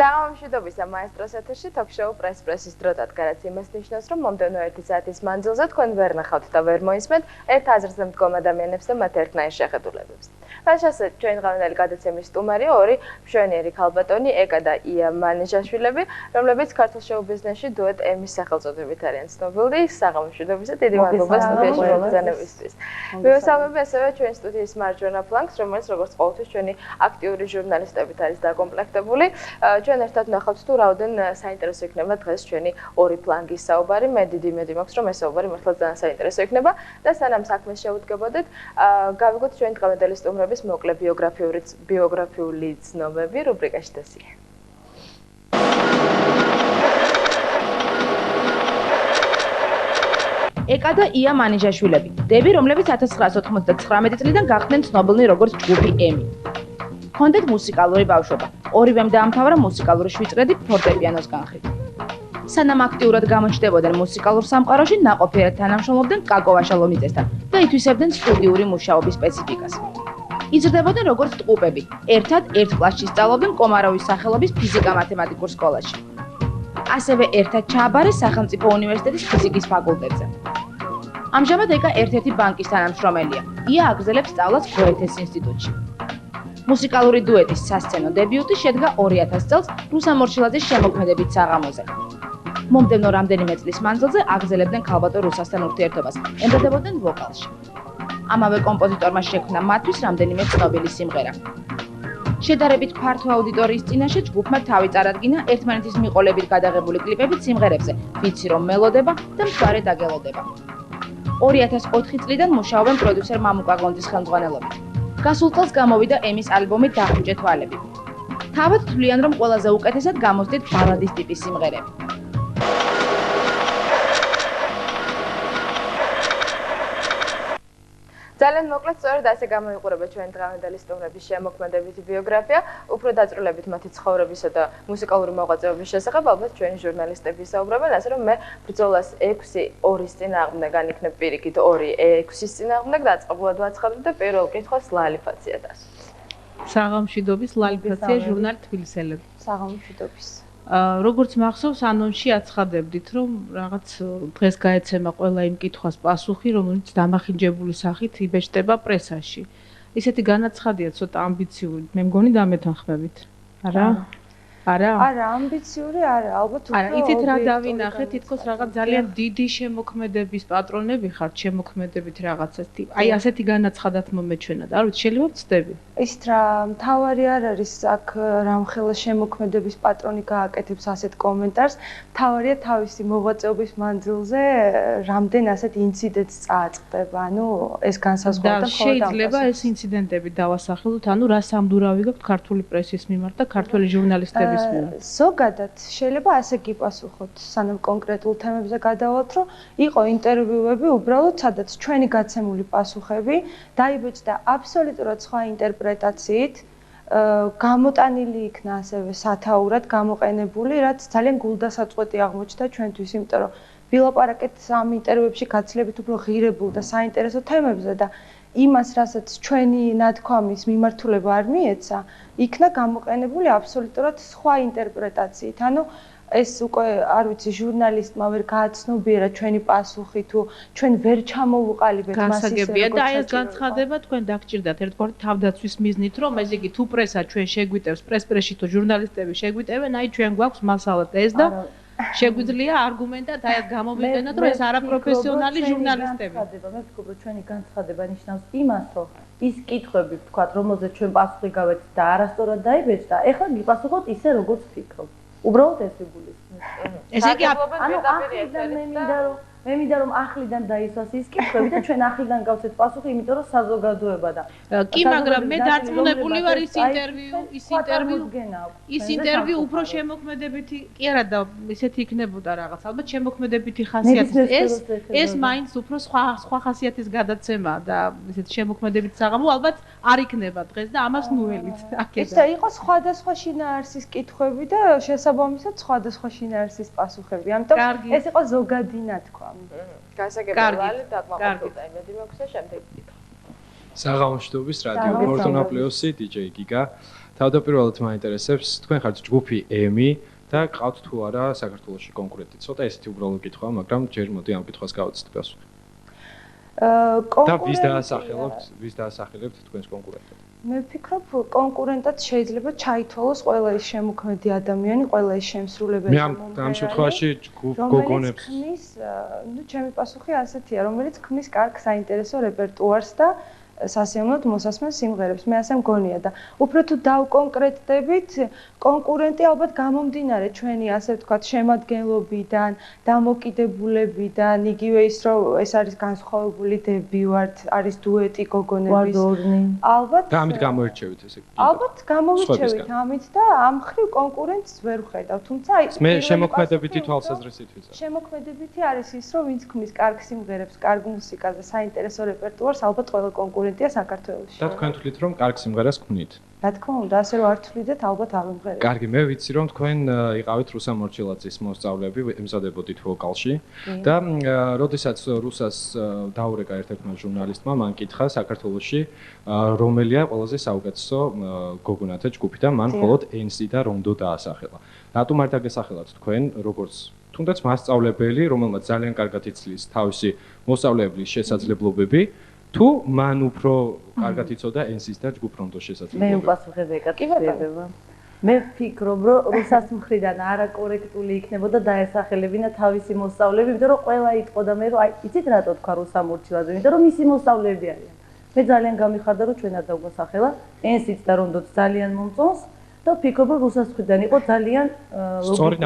საღამომშვიდობის მაესტროს ეთერში ток-შოუ პრესის დრო დადგარაც იმას ნიშნავს, რომ მომდევნო 1 საათის მანძილზე თქვენ ვერ ნახავთ და ვერ მოისმენთ ერთ აზრზე მდგომ ადამიანებს და მათ ერთნაირ შეხედულებებს. რასაც ჩვენ დღევანდელი გადაცემის სტუმარია ორი მშვენიერი ქალბატონი ეკა და ია მანიჟაშვილები, რომლებიც ქართულ შოუ-ბიზნესში დუეტ ემის სახელწოდებით არიან ცნობილი. საღამომშვიდობისა დიდი მადლობა სტუდიაში მოგზაურობისთვის. მივესალმები ასევე ჩვენ სტუდიის მარჯვენა ფლანგს, რომელიც როგორც ყოველთვის ჩვენი აქტიური ჟურნალისტებით არის დაკომპლექტებული. ჩვენ ერთად ნახავთ თუ რაოდენ საინტერესო იქნება დღეს ჩვენი ორი ფლანგის საუბარი. მე დიდი იმედი მაქვს, რომ ეს საუბარი მართლა ძალიან საინტერესო იქნება და სანამ საქმეს შევუდგებოდეთ, გავიგოთ ჩვენ დღევანდელი სტუმრების მოკლე ბიოგრაფიული ცნობები რუბრიკაში დასია. ეკა და ია მანიჟაშვილები, დები, რომლებიც 1999 წლიდან გახდნენ ცნობილნი როგორც ჯგუფი ემი. ჰქონდათ მუსიკალური ბავშვობა. ორივემ დაამთავრა მუსიკალური შვიჭრედი ფორტეპიანოს განხრით. სანამ აქტიურად გამოჩნდებოდნენ მუსიკალურ სამყაროში, ნაყოფიერად თანამშრომლობდნენ კაკო ვაშალომიძესთან და ითვისებდნენ სტუდიური მუშაობის სპეციფიკას. იზრდებოდნენ როგორც ტყუპები. ერთად ერთ კლასში სწავლობდნენ კომაროვის სახელობის ფიზიკა-მათემატიკურ სკოლაში. ასევე ერთად ჩააბარეს სახელმწიფო უნივერსიტეტის ფიზიკის ფაკულტეტზე. ამჟამად ეკა ერთ-ერთი ბანკის თანამშრომელია. ია აგრძელებს სწავლას გოეთეს ინსტიტუტში. მუსიკალური დუეტის სასცენო დებიუტი შედგა 2000 წელს რუსამორჩილაძის შემოქმედებით საღამოზე. მომდევნო რამდენიმე წლის მანძილზე აგრძელებდნენ ქალბატონ რუსასთან ურთიერთობას, ემზადებოდნენ ვოკალში. ამავე კომპოზიტორმა შექმნა მათთვის რამდენიმე ცნობილი სიმღერა. შედარებით ფართო აუდიტორიის წინაშე ჯგუფმა თავი წარადგინა ერთმანეთის მიყოლებით გადაღებული კლიპებით სიმღერებზე, ვიცი რომ მელოდება და მთვარე დაგელოდება. 2004 წლიდან მუშაობენ პროდიუსერ მამუკა გონძის ხელმძღვანელობით. გასულ წელს გამოვიდა ემის ალბომი „დახუჭე თვალები“. თავად თვლიან, რომ ყველაზე უკეთესად გამოსდით ბალადის ტიპის სიმღერები. ძალიან მოკლედ, სწორედ ასე გამოიყურება ჩვენ დღევანდელი სტუმრების შემოქმედებითი ბიოგრაფია, უფრო დაწვრილებით მათი ცხოვრებისა და მუსიკალური მოღვაწეობის შესახებ, ალბათ ჩვენი ჟურნალისტები საუბრობენ, ასე რომ მე ბრძოლას 6-2-ის წინააღმდეგ განიქნებ პირიქით 2-6-ის წინააღმდეგ დაწყებულად ვაცხადებ და პირველ კითხვას ლალიფაცია დასვით. საღამომშვიდობის ლალიფაცია ჟურნალი თბილისელები. საღამომშვიდობის. როგორც მახსოვს, ანონსში აცხადებდით, რომ რაღაც დღეს გაეცემა ყველა იმ კითხვას პასუხი, რომელიც დამახინჯებული სახით იბეჭდება პრესაში. ისეთი განაცხადია ცოტა ამბიციური. მე მგონი დამეთანხმებით. არა? არა? არა, ამბიციური არა, ალბათ უფრო. არა, იცით რა დავინახე, თითქოს რაღაც ძალიან დიდი შემოქმედების პატრონები ხართ, შემოქმედებით რაღაცას. აი ასეთი განაცხადათ მომეჩვენა და არ ვიცი, შეიძლება ვწდები. ისეთ რა, მთავარი არ არის აქ რამხელა შემოქმედების პატრონი გააკეთებს ასეთ კომენტარს, მთავარია თავისი მოღვაწეობის მანძილზე რამდენ ასეთ ინციდენტს წააწყდება. ანუ ეს განსაზღვრა და შეიძლება ეს ინციდენტები დავასახელოთ, ანუ რა სამდურავი გაქვთ ქართული პრესის მიმართ და ქართული ჟურნალისტების ზოგადად შეიძლება ასე გიპასუხოთ, სანამ კონკრეტულ თემებზე გადავალთ, რომ იყო ინტერვიუები უბრალოდ, სადაც ჩვენი გაცემული პასუხები დაიბეჭდა აბსოლუტურად სხვა ინტერპრეტაციით, გამოტანილი იქნა ასევე სათაურად გამოყენებული, რაც ძალიან გულდასაწყვეტი აღმოჩნდა ჩვენთვის, იმიტომ რომ ვილაპარაკეთ ამ ინტერვიუებში გაცილებით უფრო ღირებულ და საინტერესო თემებზე და იმას, რასაც ჩვენი ნათქვამის მიმართულება არ მიეცა, იქნა გამოყენებული აბსოლუტურად სხვა ინტერპრეტაციით. ანუ ეს უკვე არ ვიცი, ჟურნალისტმა ვერ გააცნობიერა ჩვენი პასუხი თუ ჩვენ ვერ ჩამოვუყალიბეთ მას ისე გასაგებია და აი ეს განცხადება თქვენ დაგჭირდათ ერთგვარი თავდაცვის მიზნით, რომ ეს იგი თუ პრესა ჩვენ შეგვიტევს, პრესში თუ ჟურნალისტები შეგვიტევენ, აი ჩვენ გვაქვს მასალად ეს და შეგვიძლია არგუმენტად აი ეს გამოვიყენოთ, რომ ეს არაპროფესიონალი ჟურნალისტები. მე ვფიქრობ, რომ ჩვენი განცხადება ნიშნავს იმას, რომ ის კითხვები, ვთქვათ, რომელზეც ჩვენ პასუხი გავეცეთ და არასწორად დაიბეჭდა, ეხლა გიპასუხოთ ისე, როგორც ვფიქრობ. უბრალოდ ეს იგულისხმება. ესე იგი, მე მინდა რომ ახლიდან დაისვას ის კითხვები და ჩვენ ახლიდან გავცეთ პასუხი, იმიტომ რომ საზოგადოება და კი, მაგრამ მე დარწმუნებული ვარ ის ინტერვიუ უფრო შემოქმედებითი, კი არა და ისეთი იქნებოდა რაღაც, ალბათ შემოქმედებითი ხასიათის. ეს მაინც უფრო სხვა ხასიათის გადაცემაა და ისეთი შემოქმედებით საღამო ალბათ არ იქნება დღეს და ამას ნუელით აქედან. ეს და იყო სხვადასხვა შინაარსის კითხვები და შესაბამისად სხვადასხვა შინაარსის პასუხები. ამიტომ ეს იყო ზოგადი ნათქვა. გასაგებია, დაკმაყოფილდა იმედი მაქვს და შემდეგ ვკითხავ. საღამომშვიდობის რადიო ფორტუნა პლუსი DJ გიგა თავდაპირველად მაინტერესებს თქვენ ხართ ჯგუფი ემი და ყავთ თუ არა საქართველოში კონკრეტი. ცოტა ესეთი უბრალო კითხვა, მაგრამ ჯერ მოდი ამ კითხვას გავაცდეთ პასუხი. და ვის დაასახელებთ თქვენს კონკურენტად? მე ვფიქრობ, კონკურენტად შეიძლება ჩაითვალოს ყველა ის შემოქმედი ადამიანი, ყველა ის შემსრულებელი. მე ამ შემთხვევაში ჯგუფ გოგონებს ჩემი პასუხი ასეთია, რომელიც ქმნის კარგ საინტერესო რეპერტუარს და სასიამოვნოდ მოსასმენ სიმღერებს. მე ასე მგონია და უფრო თუ დავკონკრეტდებით, კონკურენტი ალბათ გამომდინარე ჩვენი ასე ვთქვათ შემადგენლობიდან, დამოკიდებულებიდან, იგივე ის რომ ეს არის განსხვავებული დებივართ, არის დუეტი გოგონების. ალბათ და ამით გამოირჩევით ესე. ალბათ გამოვირჩევით ამით და ამ ხრივ კონკურენტს ვერ ვხედავ, თუმცა მე შემოქმედებითი თვალსაზრისით ვიზარ. შემოქმედებითი არის ის, რომ ვინც ქმნის კარგ სიმღერებს, კარგ მუსიკას და საინტერესო რეპერტუარს, ალბათ ყველა კონკურენტია საქართველოში. და თქვენ თვლით რომ კარგ სიმღერას ქმნით? რა თქმა უნდა, ასე რომ არ თვლიდეთ, ალბათ არ ვიმღერებ. კარგი, მე ვიცი რომ თქვენ იყავით რუსა მორჩილაძის მოსწავლეები, ემზადებოდით ვოკალში და როდესაც რუსას დაურეკა ერთ-ერთმა ჟურნალისტმა, მან კითხა საქართველოში რომელია ყველაზე საუკეთესო გოგონათა ჯგუფი და მან მხოლოდ NC და Rondo დაასახელა. რატომ არ დაგესახელათ თქვენ როგორც თუნდაც მასწავლებელი, რომელმაც ძალიან კარგად იცის თავისი მოსწავლეების შესაძლებლობები, თუ მან უფრო კარგად იცოდა NC-ს და ჯგუფ Rondo-ს შესაძლებლობები? მე უპასუხებ ეკატებება. მე ვფიქრობ, რომ რუსას მხრიდან არაკორექტული იქნებოდა დაესახელებინა თავისი მოსწავლეები, იმიტომ რომ ყველა იტყოდა მე რომ აი იცით რატო თქვა რუსა მორჩილაძე, იმიტომ რომ მისი მოსწავლეები არიან. მე ძალიან გამიხარდა რომ ჩვენ არ დაგვასახელა, NC-ს და Rondo-ს ძალიან მომწონს და ვფიქრობ რომ რუსას მხრიდან იყო ძალიან სწორი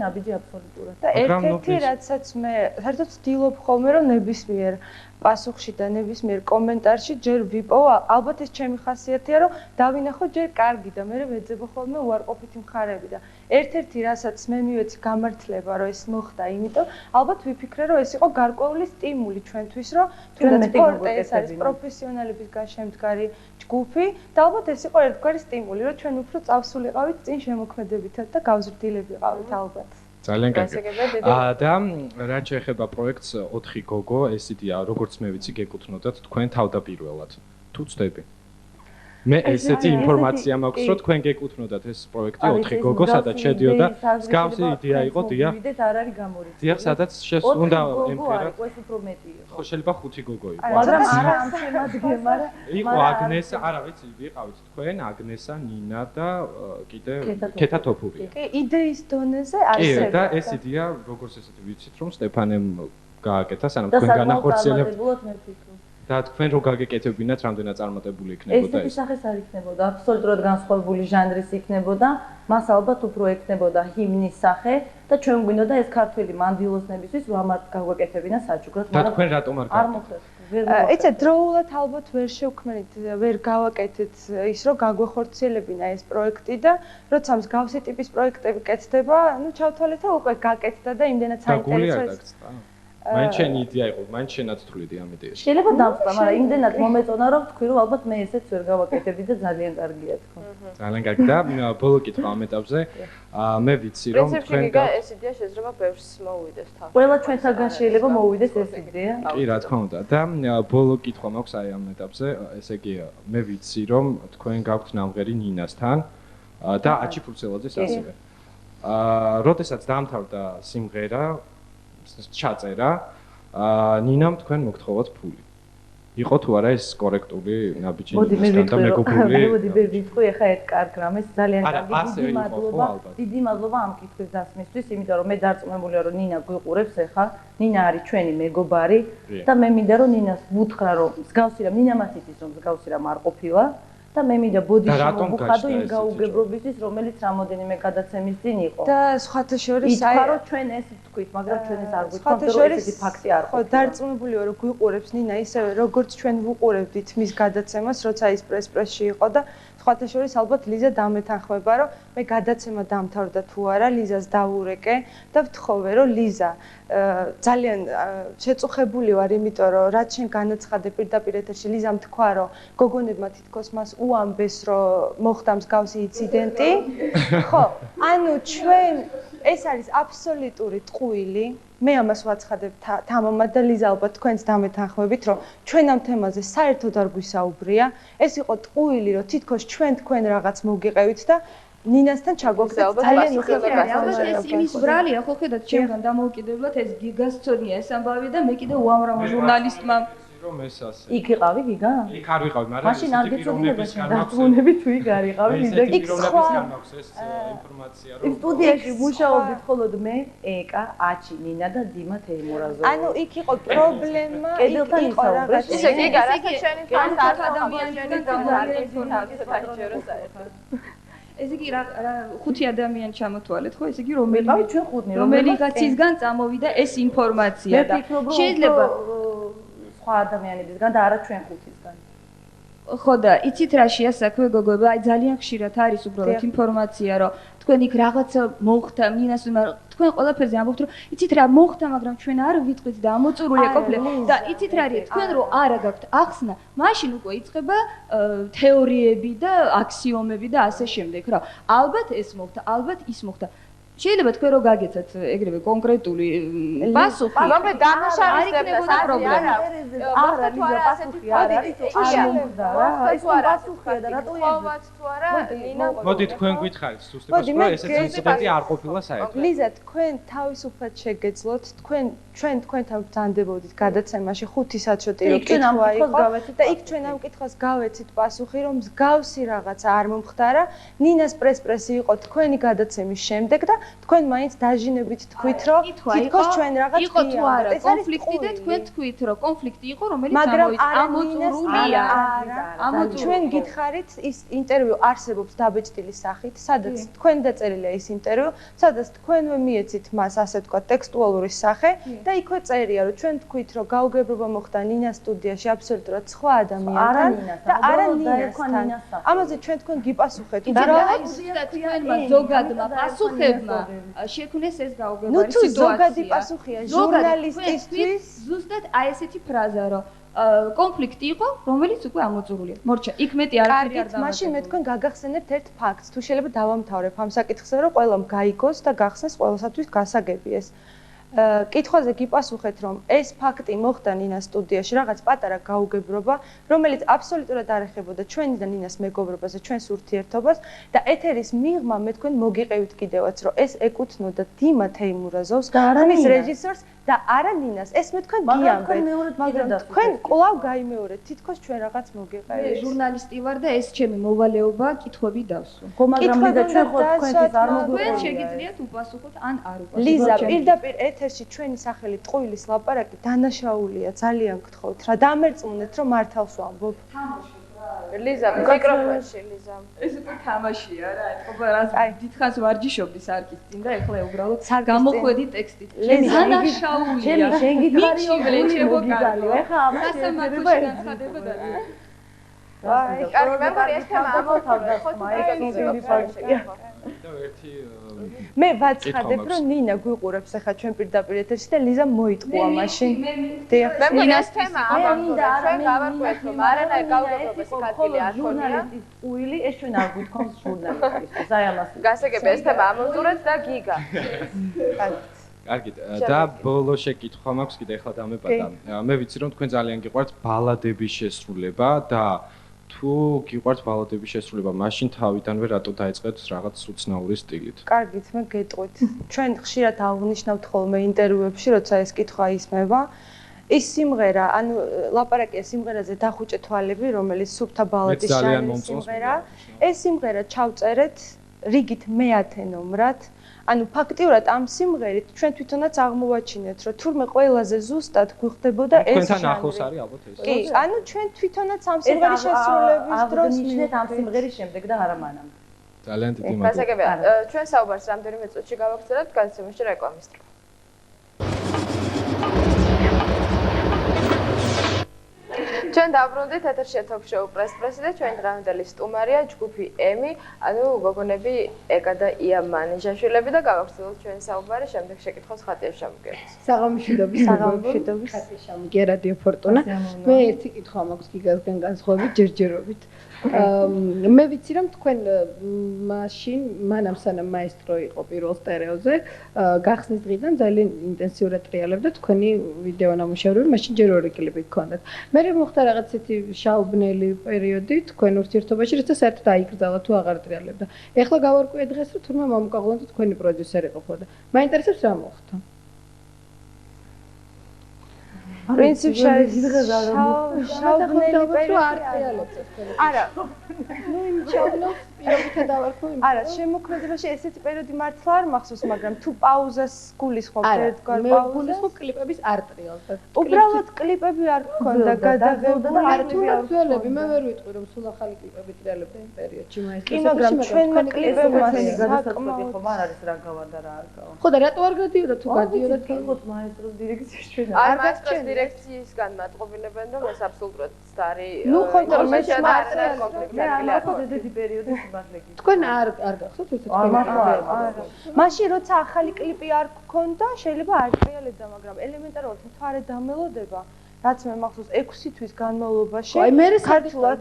ნაბიჯი აბსოლუტურად. და ერთ-ერთი რაცაც მე საერთოდ ვცდილობ ხოლმე რომ ნებისმიერ პასუხში და ნებისმიერ კომენტარში ჯერ ვიპოვო, ალბათ ეს ჩემი ხასიათია, რომ დავინახო ჯერ კარგი და მე ვეძებო ხოლმე უარყოფითი მხარეები და ერთ-ერთი რასაც მე მივეცი გამართლება, რომ ეს მოხდა, იმიტომ ალბათ ვიფიქრე, რომ ეს იყო გარკვეული სტიმული ჩვენთვის, რომ თუნდაც სპორტი ეს არის პროფესიონალებისგან შემდგარი ჯგუფი და ალბათ ეს იყო ერთგვარი სტიმული, რომ ჩვენ უფრო წავსულიყავით წინ შემოქმედებითად და გავზრდილებიყავით ალბათ. ძალიან კარგი. და რაც შეეხება პროექტს 4 გოგო, ეს იდეა, როგორც მე ვიცი, გეკუთვნოდათ თქვენ თავდაპირველად. თუ ვწდები. მე ესეთი ინფორმაცია მაქვს, რომ თქვენ გეკუთვნოდათ ეს პროექტი 4 გოგო, სადაც შედიოდა მსგავსი იდეა იყო, დიახ. არ არის გამორიცხული. დიახ, სადაც უნდა ემფერად. ეს უფრო მეტი იყო. ხო, შეიძლება 5 გოგო იყო. მაგრამ არა ამ შემადგენლად, მაგრამ იყო აგნესა, არა ვიცი, ვიყავით თქვენ, აგნესა, ნინა და კიდე ქეთა თოფური. კი, იდეის დონეზე არის ეს. და ეს იდეა, როგორც ესეთი ვიცით, რომ სტეფანემ გააკეთა, სანამ თქვენ განახორციელებთ. და თქვენ რო გაგეკეთებინათ, რამდენად წარმატებული იქნებოდა ეს. ეს სახეს არ იქნებოდა, აბსოლუტურად განსხვავებული ჟანრის იქნებოდა, მას ალბათ უფრო ექნებოდა ჰიმნის სახე და ჩვენ გვინდოდა ეს ქართველი მანდილოსნებისთვის რომ ამათ გაგვეკეთებინა საჩუქრად, მაგრამ და თქვენ რატომ არ მოხდეთ? იცით, დროულად ალბათ ვერ შევქმნით, ვერ გავაკეთეთ ის, რომ გაგვეხორციელებინა ეს პროექტი და როცა მსგავსი ტიპის პროექტები კეთდება, ну ჩავთვალეთ და უკვე გაკეთდა და იმდენად საინტერესოა. მაინც შენი იდეა იყო, მაინც შენაც თვლიდი ამ იდეას. შეიძლება დავწყდა, მაგრამ იმდენად მომეწონა რომ თქვი რომ ალბათ მე ესეც ვერ გავაკეთებდი და ძალიან კარგია თქო. ძალიან კარგი და ბოლო კითხვა ამ ეტაპზე. მე ვიცი რომ თქვენ ეს იდეა შეიძლება ბევრს მოუვიდეს თავს. ყველა ჩვენთაგან შეიძლება მოუვიდეს ეს იდეა. კი, რა თქმა უნდა. და ბოლო კითხვა მაქვს აი ამ ეტაპზე, ესე იგი მე ვიცი რომ თქვენ გაქვთ ნამღერი ნინასთან და აჩი ფურცელაძეს ასევე. როდესაც დაამთავრდა სიმღერა ჩაწერა, ნინამ თქვენ მოგთხოვოთ ფული. იყო თუ არა ეს კორექტული ნაბიჯი და მეგობრული? მოდი მე ვიტყვი, ახლა ერთ კარგ რამეს ძალიან კარგი დიდი მადლობა ამ კითხვის დასმისთვის, იმიტომ რომ მე დარწმუნებულია რომ ნინა გვიყურებს ახლა, ნინა არის ჩვენი მეგობარი და მე მინდა რომ ნინას ვუთხრა რომ მსგავსი რამ ნინა მას იცის რომ მსგავსი რამ არ ყოფილა. და მე მინდა ბოდიში მოვუხადო იმ გაუგებრობისთვის, რომელიც რამოდენიმე გადაცემის წინ იყო. და სხვათა შორის ითქვა, რომ ჩვენ ეს ვთქვით, მაგრამ ჩვენ ეს არ გვიტყვით, რომ ესეთი ფაქტი არ ყოფილა. ხო, დარწმუნებული ვარ, რომ გვიყურებს ნინა ისევე, როგორც ჩვენ ვუყურებდით მის გადაცემას, როცა ის პრესში იყო და სხვათა შორის ალბათ ლიზა დამეთანხმება, რომ მე გადაცემა დამთავრდა თუ არა, ლიზას დავურეკე და ვთხოვე, რომ ლიზა ძალიან შეწუხებული ვარ, იმიტომ რომ რაც შენ განაცხადე პირდაპირ ეთერში, ლიზამ თქვა, რომ გოგონებმა თითქოს მას უამბეს, რომ მოხდა მსგავსი ინციდენტი. ხო, ანუ ჩვენ ეს არის აბსოლუტური ტყუილი. მე ამას ვაცხადებ თამამად და ლიზა ალბათ თქვენს დამეთანხმებით, რომ ჩვენ ამ თემაზე საერთოდ არ გვისაუბრია. ეს იყო ტყუილი, რომ თითქოს ჩვენ თქვენ რაღაც მოგიყევით და ნინასთან ჩაგვაგზავნეთ ძალიან უხელოდება. ეს იმის ბრალია, ხო ხედავთ, ჩემგან დამოუკიდებლად ეს გიგასწორია ეს ამბავი და მე კიდე უამრავმა ჟურნალისტმა რომ ეს ასე. იქ იყავი გიგა? იქ არ ვიყავი, მაგრამ მაშინ არ გეცოდინებდა დარწმუნებით თუ იქ არ იყავი, ვიდრე იქ მაქვს ეს ინფორმაცია, რომ სტუდიაში მუშაობდით მხოლოდ მე, ეკა, აჩი, ნინა და დიმა თეიმურაზოვი. ანუ იქ იყო პრობლემა, კედელთან იყო რაღაც. ისე გიგა, რასაც შენი თან ადამიანები ეს იგი რა 5 ადამიანი ჩამოთვალეთ, ხო? ეს იგი რომელი ჩვენ ხუთნი, რომელიღაცისგან წამოვიდა ეს ინფორმაცია და შეიძლება სხვა ადამიანებისგან და არა ჩვენ ხუთისგან. ხო და იცით რა შეასაქმე გოგოება, აი ძალიან ხშირად არის უბრალოდ ინფორმაცია, რომ თქვენ იქ რაღაცა მოხდა, მინას თქვენ ყველაფერზე ამბობთ, რომ იცით რა მოხდა, მაგრამ ჩვენ არ ვიტყვით და ამოწურულია ყოფილიყო და იცით რა არის, თქვენ რო არა გაქვთ ახსნა, მაშინ უკვე იწყება თეორიები და აქსიომები და ასე შემდეგ, რა. ალბათ ეს მოხდა, ალბათ ის მოხდა. შეიძლება თქვენ რო გაგეცათ ეგრევე კონკრეტული პასუხი. მაგრამ დამაშავებელს არ პრობლემა. არა, ლიზა პასუხი არ არის, არ მომხდა რა. ეს პასუხია და რატო ხოვათ თუ არა, ნინა. მოდი თქვენ გითხარით, ზუსტად რომ ესეც ინციდენტი არ ყოფილა საერთოდ. ლიზა, თქვენ თავისუფლად შეგეძლოთ, ჩვენ თქვენთან ბრძანდებოდით გადაცემაში 5 საათში რო კითხვა იყო და იქ ჩვენ ამ კითხვას გავეცით პასუხი, რომ მსგავსი რაღაცა არ მომხდარა. ნინას პრესპრესი იყო თქვენი გადაცემის შემდეგ და თქვენ მაინც დაჟინებით თქვით, რომ თითქოს ჩვენ რაღაც იყო თუ არა კონფლიქტი და თქვენ თქვით, რომ კონფლიქტი იყო, რომელიც ამოწურულია. ჩვენ გითხარით, ის ინტერვიუ არსებობს დაბეჭდილი სახით, სადაც თქვენ დაწერილია ის ინტერვიუ, სადაც თქვენვე მიეცით მას ასე თქვა ტექსტუალური სახე და იქვე წერია, რომ ჩვენ თქვით, რომ გაუგებრობა მოხდა ნინას სტუდიაში აბსოლუტურად სხვა ადამიანთან და არა ნინასთან. ამაზე ჩვენ თქვენ გიპასუხეთ. უბრალოდ თქვენმა ზოგადმა პასუხებმა შექმნეს ეს გაუგებრარი სიტუაცია. ნუ თუ ზოგადი პასუხია ჟურნალისტისთვის, ზუსტად აი ესეთი ფრაზა, რომ კონფლიქტი იყო, რომელიც უკვე ამოწურულია. მორჩა, იქ მეტი არაფერი არ დამატებული. მაშინ მე თქვენ გაგახსენებთ ერთ ფაქტს, თუ შეიძლება დავამთავრებ ამ საკითხზე, რომ ყველამ გაიგოს და გახსნეს ყველასათვის გასაგები ეს. კითხვაზე გიპასუხეთ, რომ ეს ფაქტი მოხდა ნინას სტუდიაში, რაღაც პატარა გაუგებრობა, რომელიც აბსოლუტურად არ ეხებოდა ჩვენი და ნინას მეგობრობას და ჩვენს ურთიერთობას და ეთერის მიღმა მე თქვენ მოგიყევით კიდევაც, რომ ეს ეკუთვნოდა დიმა თეიმურაზოვს, მის რეჟისორს და არა ნინას. ეს მე თქვენ გიამბეთ, მაგრამ თქვენ კვლავ გაიმეორეთ, თითქოს ჩვენ რაღაც მოგიყევით. ჟურნალისტი ვარ და ეს ჩემი მოვალეობა კითხვები დავსვა. მაგრამ ლიზა ჩვენ ხო თქვენთვის არ მოგვიყვება. თქვენ შეგიძლიათ უპასუხოთ ან არ უპასუხოთ. ლიზა, პირდაპირ ეთერში ჩვენი სახელი ტყუილის ლაპარაკი დანაშაულია, ძალიან გთხოვთ რა, დამერწმუნეთ რომ მართავს ვამბობ. ლიზა, მიკროფონში ლიზა. ეს უკვე თამაშია რა, ეთქობა რა დიდხანს ვარჯიშობდი სარკის წინ და ეხლა უბრალოდ გამოხვედი ტექსტით. დანაშაულია. შენ გითხარი მოგიგალიო. ეხლა ამას სასამართლოში განცხადება დაიწყო. აი, კარგი, მე მგონი ეს თემა ამოთავდა, ხო, და ერთი მე ვაცხადებ, რომ ნინა გვიყურებს ახლა ჩვენ პირდაპირ ეთერში და ლიზა მოიტყუა მაშინ. დიახ. მე მგონი ეს თემა ამოთავდა, ჩვენ გავარკვევთ, რომ არანაირ გაუგებრობის კატილი არ ხონია. ჟურნალისტის ტყუილი, ეს ჩვენ არ გვითხოვს ჟურნალისტისთვის. აი ამას. გასაგები ეს თემა ამოვძურეთ და გიგა. კარგით, და ბოლო შეკითხვა მაქვს კიდე ახლა დამეპატა. მე ვიცი რომ თქვენ ძალიან გიყვართ ბალადების შესრულება და თუ გიყვართ ბალადების შესრულება, მაშინ თავიდანვე რატო დაიწყეთ რაღაც უცნაური სტილით? კარგით, მე გეტყვით. ჩვენ ხშირად აღნიშნავთ ხოლმე ინტერვიუებში, როცა ეს კითხვა ისმება. ის სიმღერა, ანუ ლაპარაკია სიმღერაზე დახუჭე თვალები, რომელიც სუფთა ბალადის ჟანრის სიმღერა. ეს სიმღერა ჩავწერეთ რიგით მე-10 ნომრად. ანუ ფაქტიურად ამ სიმღერით ჩვენ თვითონაც აღმოვაჩინეთ, რომ თურმე ყველაზე ზუსტად გვხვდებოდა ეს ჟანრი. თქვენთან ახლოს არის ალბათ ეს. კი, ანუ ჩვენ თვითონაც ამ სიმღერის შესრულების დროს ნიშნეთ ამ სიმღერის შემდეგ და არა მანამდე. ძალიან დიდი მადლობა. გასაგებია, ჩვენ საუბარს რამდენიმე წუთში გავაგრძელებთ, გადაცემაში რეკლამის დრო. ჩვენ დაბრუნდით ეთერშია თოქ-შოუ პრეს-პრესი და ჩვენ დღევანდელი სტუმარია ჯგუფი ემი, ანუ გოგონები ეკა და ია მანიჟაშვილები და გავახსენოთ ჩვენ საუბარი შემდეგ შეკითხოს ხატიев შამგერს. საღამოშვიდობის ხატიев შამგერ რადიო ფორტუნა. მე ერთი კითხვა მაქვს გიგასგან განსხვავებით ჯერჯერობით. მე ვიცი რომ თქვენ მაშინ მანამ სანამ მაესტრო იყო პირველ სტერეოზე გახსნის დღიდან ძალიან ინტენსიურად ტრიალებდა თქვენი ვიდეო ნამუშევრები, მაშინ ჯერ ორი კლიპი გქონდათ. მე მოხდა რაღაც ისეთი შაუბნელი პერიოდი თქვენ ურთიერთობაში, როცა საერთოდ აიკრძალა თუ აღარ ტრიალებდა. ეხლა გავარკვიე დღეს რომ თურმე მამუკაღლონი თქვენი პროდიუსერი ყოფოდა. მაინტერესებს რა მოხდა? პრინციპში შაუბნელი პერიოდი არ ტრიალებდა. არა. ნუ იმ ჩავნოს პირობითა დავარქვი. არა, შემოქმედებაში ესეთი პერიოდი მართლა არ მახსოვს, მაგრამ თუ პაუზას გულისხმობ ერთგვარ პაუზას. მე გულისხმობ კლიპების არ ტრიალდა. უბრალოდ კლიპები არ გქონდა გადაღებული და არ ტრიალები. მე ვერ ვიტყვი რომ სულ ახალი კლიპები ტრიალებდა იმ პერიოდში მაესტრო. კი, მაგრამ ჩვენმა კლიპებმა გადასაწყვეტი ხომ არ არის რა გავა და რა არ გავა. ხო და რატო არ გადიოდა თუ გადიოდა თქვენ მაესტროს დირექციაში ჩვენ არ მაესტროს დირექციისგან მატყობინებენ რომ ეს აბსოლუტურად არის ნუ ხომ მე შეატრიალე კონფლიქტი ეს პერიოდი სიმართლე თქვენ არ გახსოვთ ეს თქვენ მაშინ როცა ახალი კლიპი არ გქონდა შეიძლება არ ტრიალებდა მაგრამ ელემენტარულად მთვარე დამელოდება რაც მე მახსოვს 6 თვის განმავლობაში ქართულად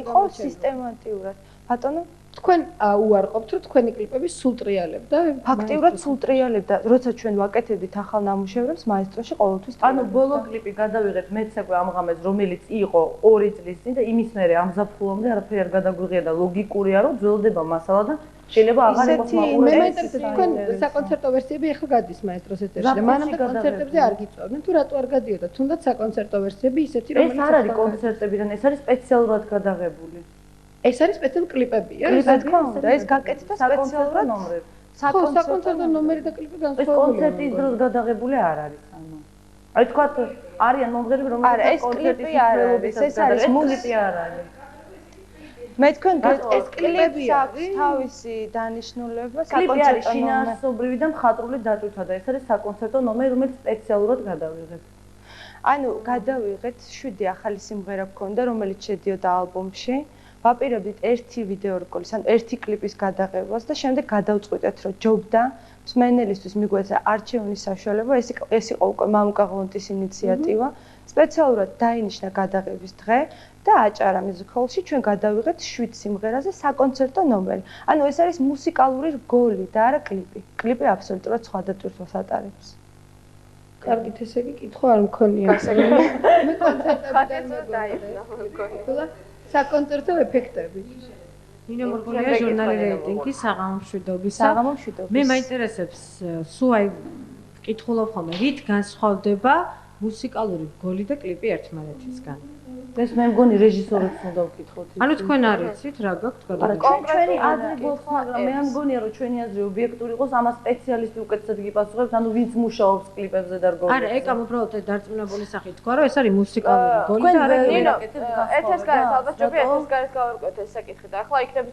იყო სისტემატიურად ბატონო თქვენ უარყოფთ რომ თქვენი კლიპები სულ ტრიალებდა ფაქტიურად სულ ტრიალებდა როცა ჩვენ ვაკეთებდით ახალ ნამუშევრებს მაესტროში ყოველთვის ანუ ბოლო კლიპი გადავიღეთ მეცეკვე ამ ღამეს რომელიც იყო 2 წლის წინ და იმის მერე ამ ზაფხულამდე არაფერი არ გადაგვიღია და ლოგიკურია რომ ძველდება მასალა და შეიძლება აღარ იყოს მაყურებელი მე მაინტერესებს თქვენ საკონცერტო ვერსიები ახლა გადის მაესტროს ეთერში და მანამდე კონცერტებზე არ გიწევდნენ თუ რატო არ გადიოდა თუნდაც საკონცერტო ვერსიები ისეთი რომელიც ეს არ არის კონცერტებიდან ეს არის სპეციალურად გადაღებული ეს არის სპეციალური კლიპებია რა თქმა უნდა ეს გაკეთდა სპეციალურად ნომრები საკონცერტო ნომერი და კლიპი განსხვავებულია ეს კონცერტის დროს გადაღებული არ არის ანუ აი თქვა არიან მომღერლები არა ეს რომელიც კლიპი არ არის ეს არის მუსიკი არ არის მე თქვენ ეს კლიპი აქვს თავისი დანიშნულება კლიპი არის შინაარსობრივი და მხატვრული დაჭრითა და ეს არის საკონცერტო ნომერი რომელიც სპეციალურად გადავიღეთ ანუ გადავიღეთ 7 ახალი სიმღერა გქონდა რომელიც შედიოდა ალბომში ვაპირებდით ერთი ვიდეო რგოლის ან ერთი კლიპის გადაღებას და შემდეგ გადავწყვიტეთ რომ ჯობდა მსმენელისთვის მიგვეცა არჩევნის საშუალება ეს იყო უკვე მამუკაღლონტის ინიციატივა სპეციალურად დაინიშნა გადაღების დღე და აჭარა მუსიკალში ჩვენ გადავიღეთ 7 სიმღერაზე საკონცერტო ნომერი. ანუ ეს არის მუსიკალური რგოლი და არა კლიპი. კლიპი აბსოლუტურად სხვა დატვირთვას ატარებს. კარგით, ესე იგი კითხვა არ მქონია. მე კონცერტებიდან დაიწყო. საკონცერტო ეფექტები. ნინო მორგოლია ჟურნალი რეიტინგი საღამომშვიდობისა. მე მაინტერესებს სულ აი კითხულობ ხოლმე, რით განსხვავდება მუსიკალური რგოლი და კლიპი ერთმანეთისგან? ეს მე მგონი რეჟისორებს უნდა ვკითხოთ. ანუ თქვენ არ იცით რა გაქვთ გადაგება? ჩვენი აზრი გვაქვს, მაგრამ მე მგონია რომ ჩვენი აზრი ობიექტური იყოს, ამას სპეციალისტი უკეთესად გიპასუხებს, ანუ ვინც მუშაობს კლიპებზე და რგოლებზე. არა, ეკამ უბრალოდ დარწმუნებული სახით თქვა, რომ ეს არის მუსიკალური რგოლი და არა ეთერს გარეთ ალბათ ჯობია ეთერს გარეთ გავარკვიოთ ეს საკითხი და ახლა იქნებ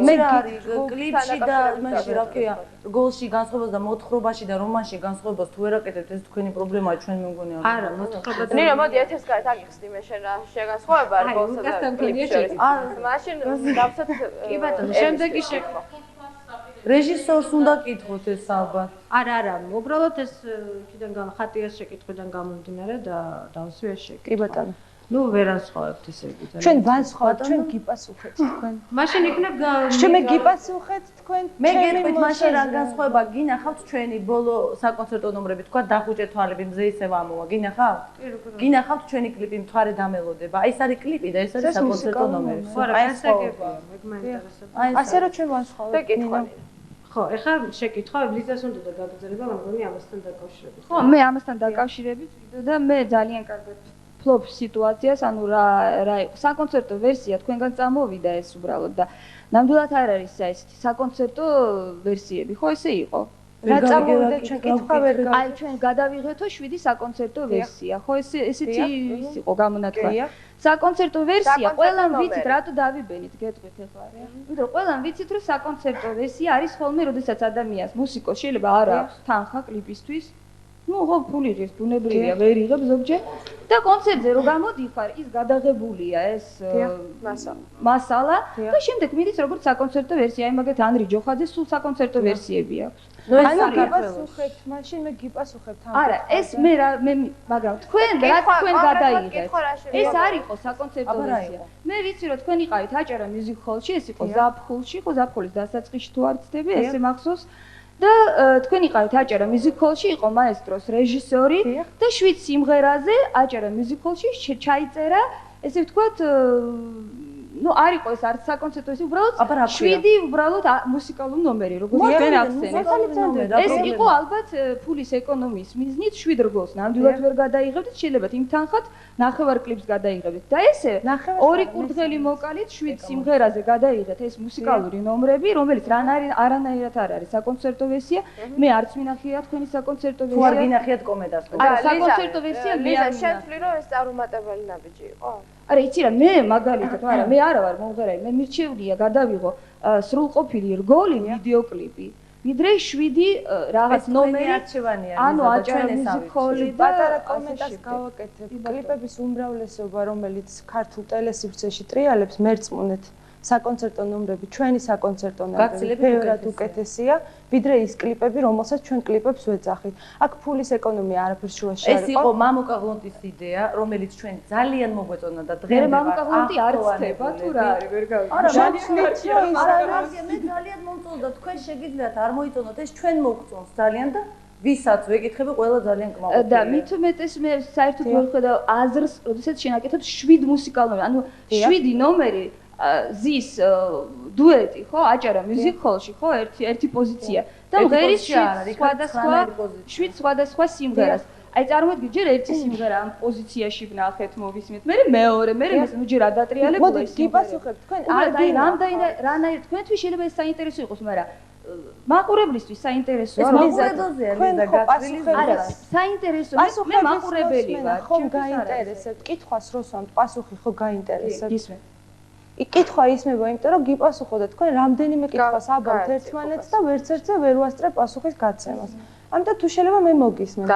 მე არის კლიპში და იმაში რა ქვია, რგოლში განსხვავებას და მოთხრობაში და რომანში განსხვავებას თუ ვერ აკეთებთ ეს თქვენი პრობლემაა, ჩვენ მე მგონია. არა, მოთხრობა და ნინო მოდი ეთერს გარეთ აგიხსნი მე შენ რა განსხვავება რგოლსა და კლიპში. მაშინ დავცეთ კი ბატონო, შემდეგი შეკითხვა. რეჟისორს უნდა კითხოთ ეს ალბათ. არა, უბრალოდ ეს იქიდან ხატიას შეკითხვიდან გამომდინარე და დავსვი ეს შეკითხვა. კი ბატონო. ნუ ვერ ასხოვებთ ესე იგი. ჩვენ ვანსხოვებთ, ჩვენ გიპასუხეთ თქვენ. მაშინ იქნებ ჩვენ გიპასუხეთ თქვენ. მე გეტყვით მაშინ რა განსხვავება გინახავთ ჩვენი ბოლო საკონცერტო ნომრები თქვა დახუჭე თვალები მზე ისევ ამოვა გინახავთ? გინახავთ ჩვენი კლიპი მთვარე დამელოდება. აი ეს არის კლიპი და ეს არის საკონცერტო ნომერი. აი ეს ეგებია, მე მაინტერესებს. ასე რომ ჩვენ ვანსხოვებთ. ხო, ეხლა შეკითხვა ლიზას უნდა და გაგრძელება, მგონი ამასთან დაკავშირებით. ხო, მე ამასთან დაკავშირებით და მე ძალიან კარგად ფლოპ სიტუაციას, ანუ რა იყო საკონცერტო ვერსია თქვენგან წამოვიდა ეს უბრალოდ და ნამდვილად არ არის ესეთი საკონცერტო ვერსიები, ხო ესე იყო? რა წამოვიდა ჩვენ კითხვა ვერ გავიგე. აი ჩვენ გადავიღეთო 7 საკონცერტო ვერსია, ხო ესეთი ის იყო გამონათქვამი. საკონცერტო ვერსია, ყველამ ვიცით რატო დავიბენით, გეტყვით ახლა. იმიტომ ყველამ ვიცით რომ საკონცერტო ვერსია არის ხოლმე, როდესაც ადამიანს მუსიკოს შეიძლება არ აქვს თანხა კლიპისთვის. ნუ ხო ფული ღირს, ბუნებრივია, ვერ იღებ ზოგჯერ და კონცერტზე რო გამოდიხარ, ის გადაღებულია ეს მასალა და შემდეგ მიდის როგორც საკონცერტო ვერსია, აი მაგათ ანრი ჯოხაძეს სულ საკონცერტო ვერსიები აქვს. ანუ გიპასუხებთ, მაშინ მე გიპასუხებთ ამ. არა, ეს მე მაგრამ თქვენ რა თქვენ გადაიღეთ. ეს არ იყო საკონცერტო ვერსია. მე ვიცი რომ თქვენ იყავით აჭარა მუსიკ ჰოლში, ეს იყო ზაფხულში, ხო ზაფხულის დასაწყისში თუ არ ვცდები, ესე მახსოვს. და თქვენ იყავით აჭარა მუსიკ ჰოლში, იყო მაესტროს რეჟისორი და 7 სიმღერაზე აჭარა მუსიკ ჰოლში ჩაიწერა, ესე ვთქვათ, ну, არ იყო ეს არც საკონცერტო ეს უბრალოდ 7 უბრალოდ მუსიკალური ნომერი, როგორც თქვენ ახსენეთ. ეს იყო ალბათ ფულის ეკონომიის მიზნით 7 რგოლს ნამდვილად ვერ გადაიღებდით, შეიძლება იმ თანხად ნახევარ კლიპს გადაიღებდით. და ესე ორი კურდღელი მოკალით 7 სიმღერაზე გადაიღეთ ეს მუსიკალური ნომრები, რომელიც არანაირად არ არის საკონცერტო ვერსია. მე არც მინახია თქვენი საკონცერტო ვერსია. თუ არ გინახიათ კომენტარს. არა, საკონცერტო ვერსია მე არ მინახია. შეთვლი რომ ეს წარუმატებელი ნაბიჯი იყო? არა, იცი რა, მე მაგალითად, არა, მე არა ვარ მომღერალი, მე მირჩეულია გადავიღო სრულყოფილი რგოლი ვიდეოკლიპი. ვიდრე 7 რაღაც ნომერი არჩევანია. ანუ აჭარა მუსიკ ჰოლი და პატარა კომენტარს გავაკეთებ. კლიპების უმრავლესობა, რომელიც ქართულ ტელესივრცეში ტრიალებს, მერწმუნეთ საკონცერტო ნომრები, ჩვენი საკონცერტო ნომრები ბევრად უკეთესია, ვიდრე ის კლიპები, რომელსაც ჩვენ კლიპებს ვეძახით. აქ ფულის ეკონომია არაფერს შუაში არ იყო. ეს იყო მამუკა ღლონტის იდეა, რომელიც ჩვენ ძალიან მოგვეწონა და დღემდე მამუკა ღლონტი არ ცდება თუ რა არის, ვერ გავიგე. არა, მე ძალიან მომწონდა, თქვენ შეგიძლიათ არ მოიწონოთ, ეს ჩვენ მოგწონს ძალიან და ვისაც ვეკითხები, ყველა ძალიან კმაყოფილია. და მით უმეტეს მე საერთოდ ვერ ხედავ აზრს, როდესაც შენაკეთებ 7 მუსიკალური, ანუ 7 ნომერი ზის დუეტი, ხო, აჭარა მუსიკ ჰოლში, ხო, ერთი პოზიცია და ღერის 7 სხვადასხვა სიმღერას. აი წარმოიდგინე, ჯერ ერთი სიმღერა ამ პოზიციაში ვნახეთ, მოვისმენთ. მე მეორე, მე ნუ ჯერ ადატრიალებ მოდი გიპასუხებთ თქვენ რანაირ თქვენთვის შეიძლება ეს საინტერესო იყოს, მაგრამ მაყურებლისთვის საინტერესოა. ეს მაყურებელზე არის და გასვლილი არა, საინტერესო მე მაყურებელი ვარ. ხომ გაინტერესებთ? კითხვას როს ვამთ, პასუხი ხო გაინტერესებთ? ისმენ. კითხვა ისმება, იმიტომ რომ გიპასუხოთ და თქვენ რამდენიმე კითხვას აბავთ ერთმანეთს და ვერც ერთზე ვერ უასწრებ პასუხის გაცემას. ამიტომ თუ შეიძლება მე მოგისმენ.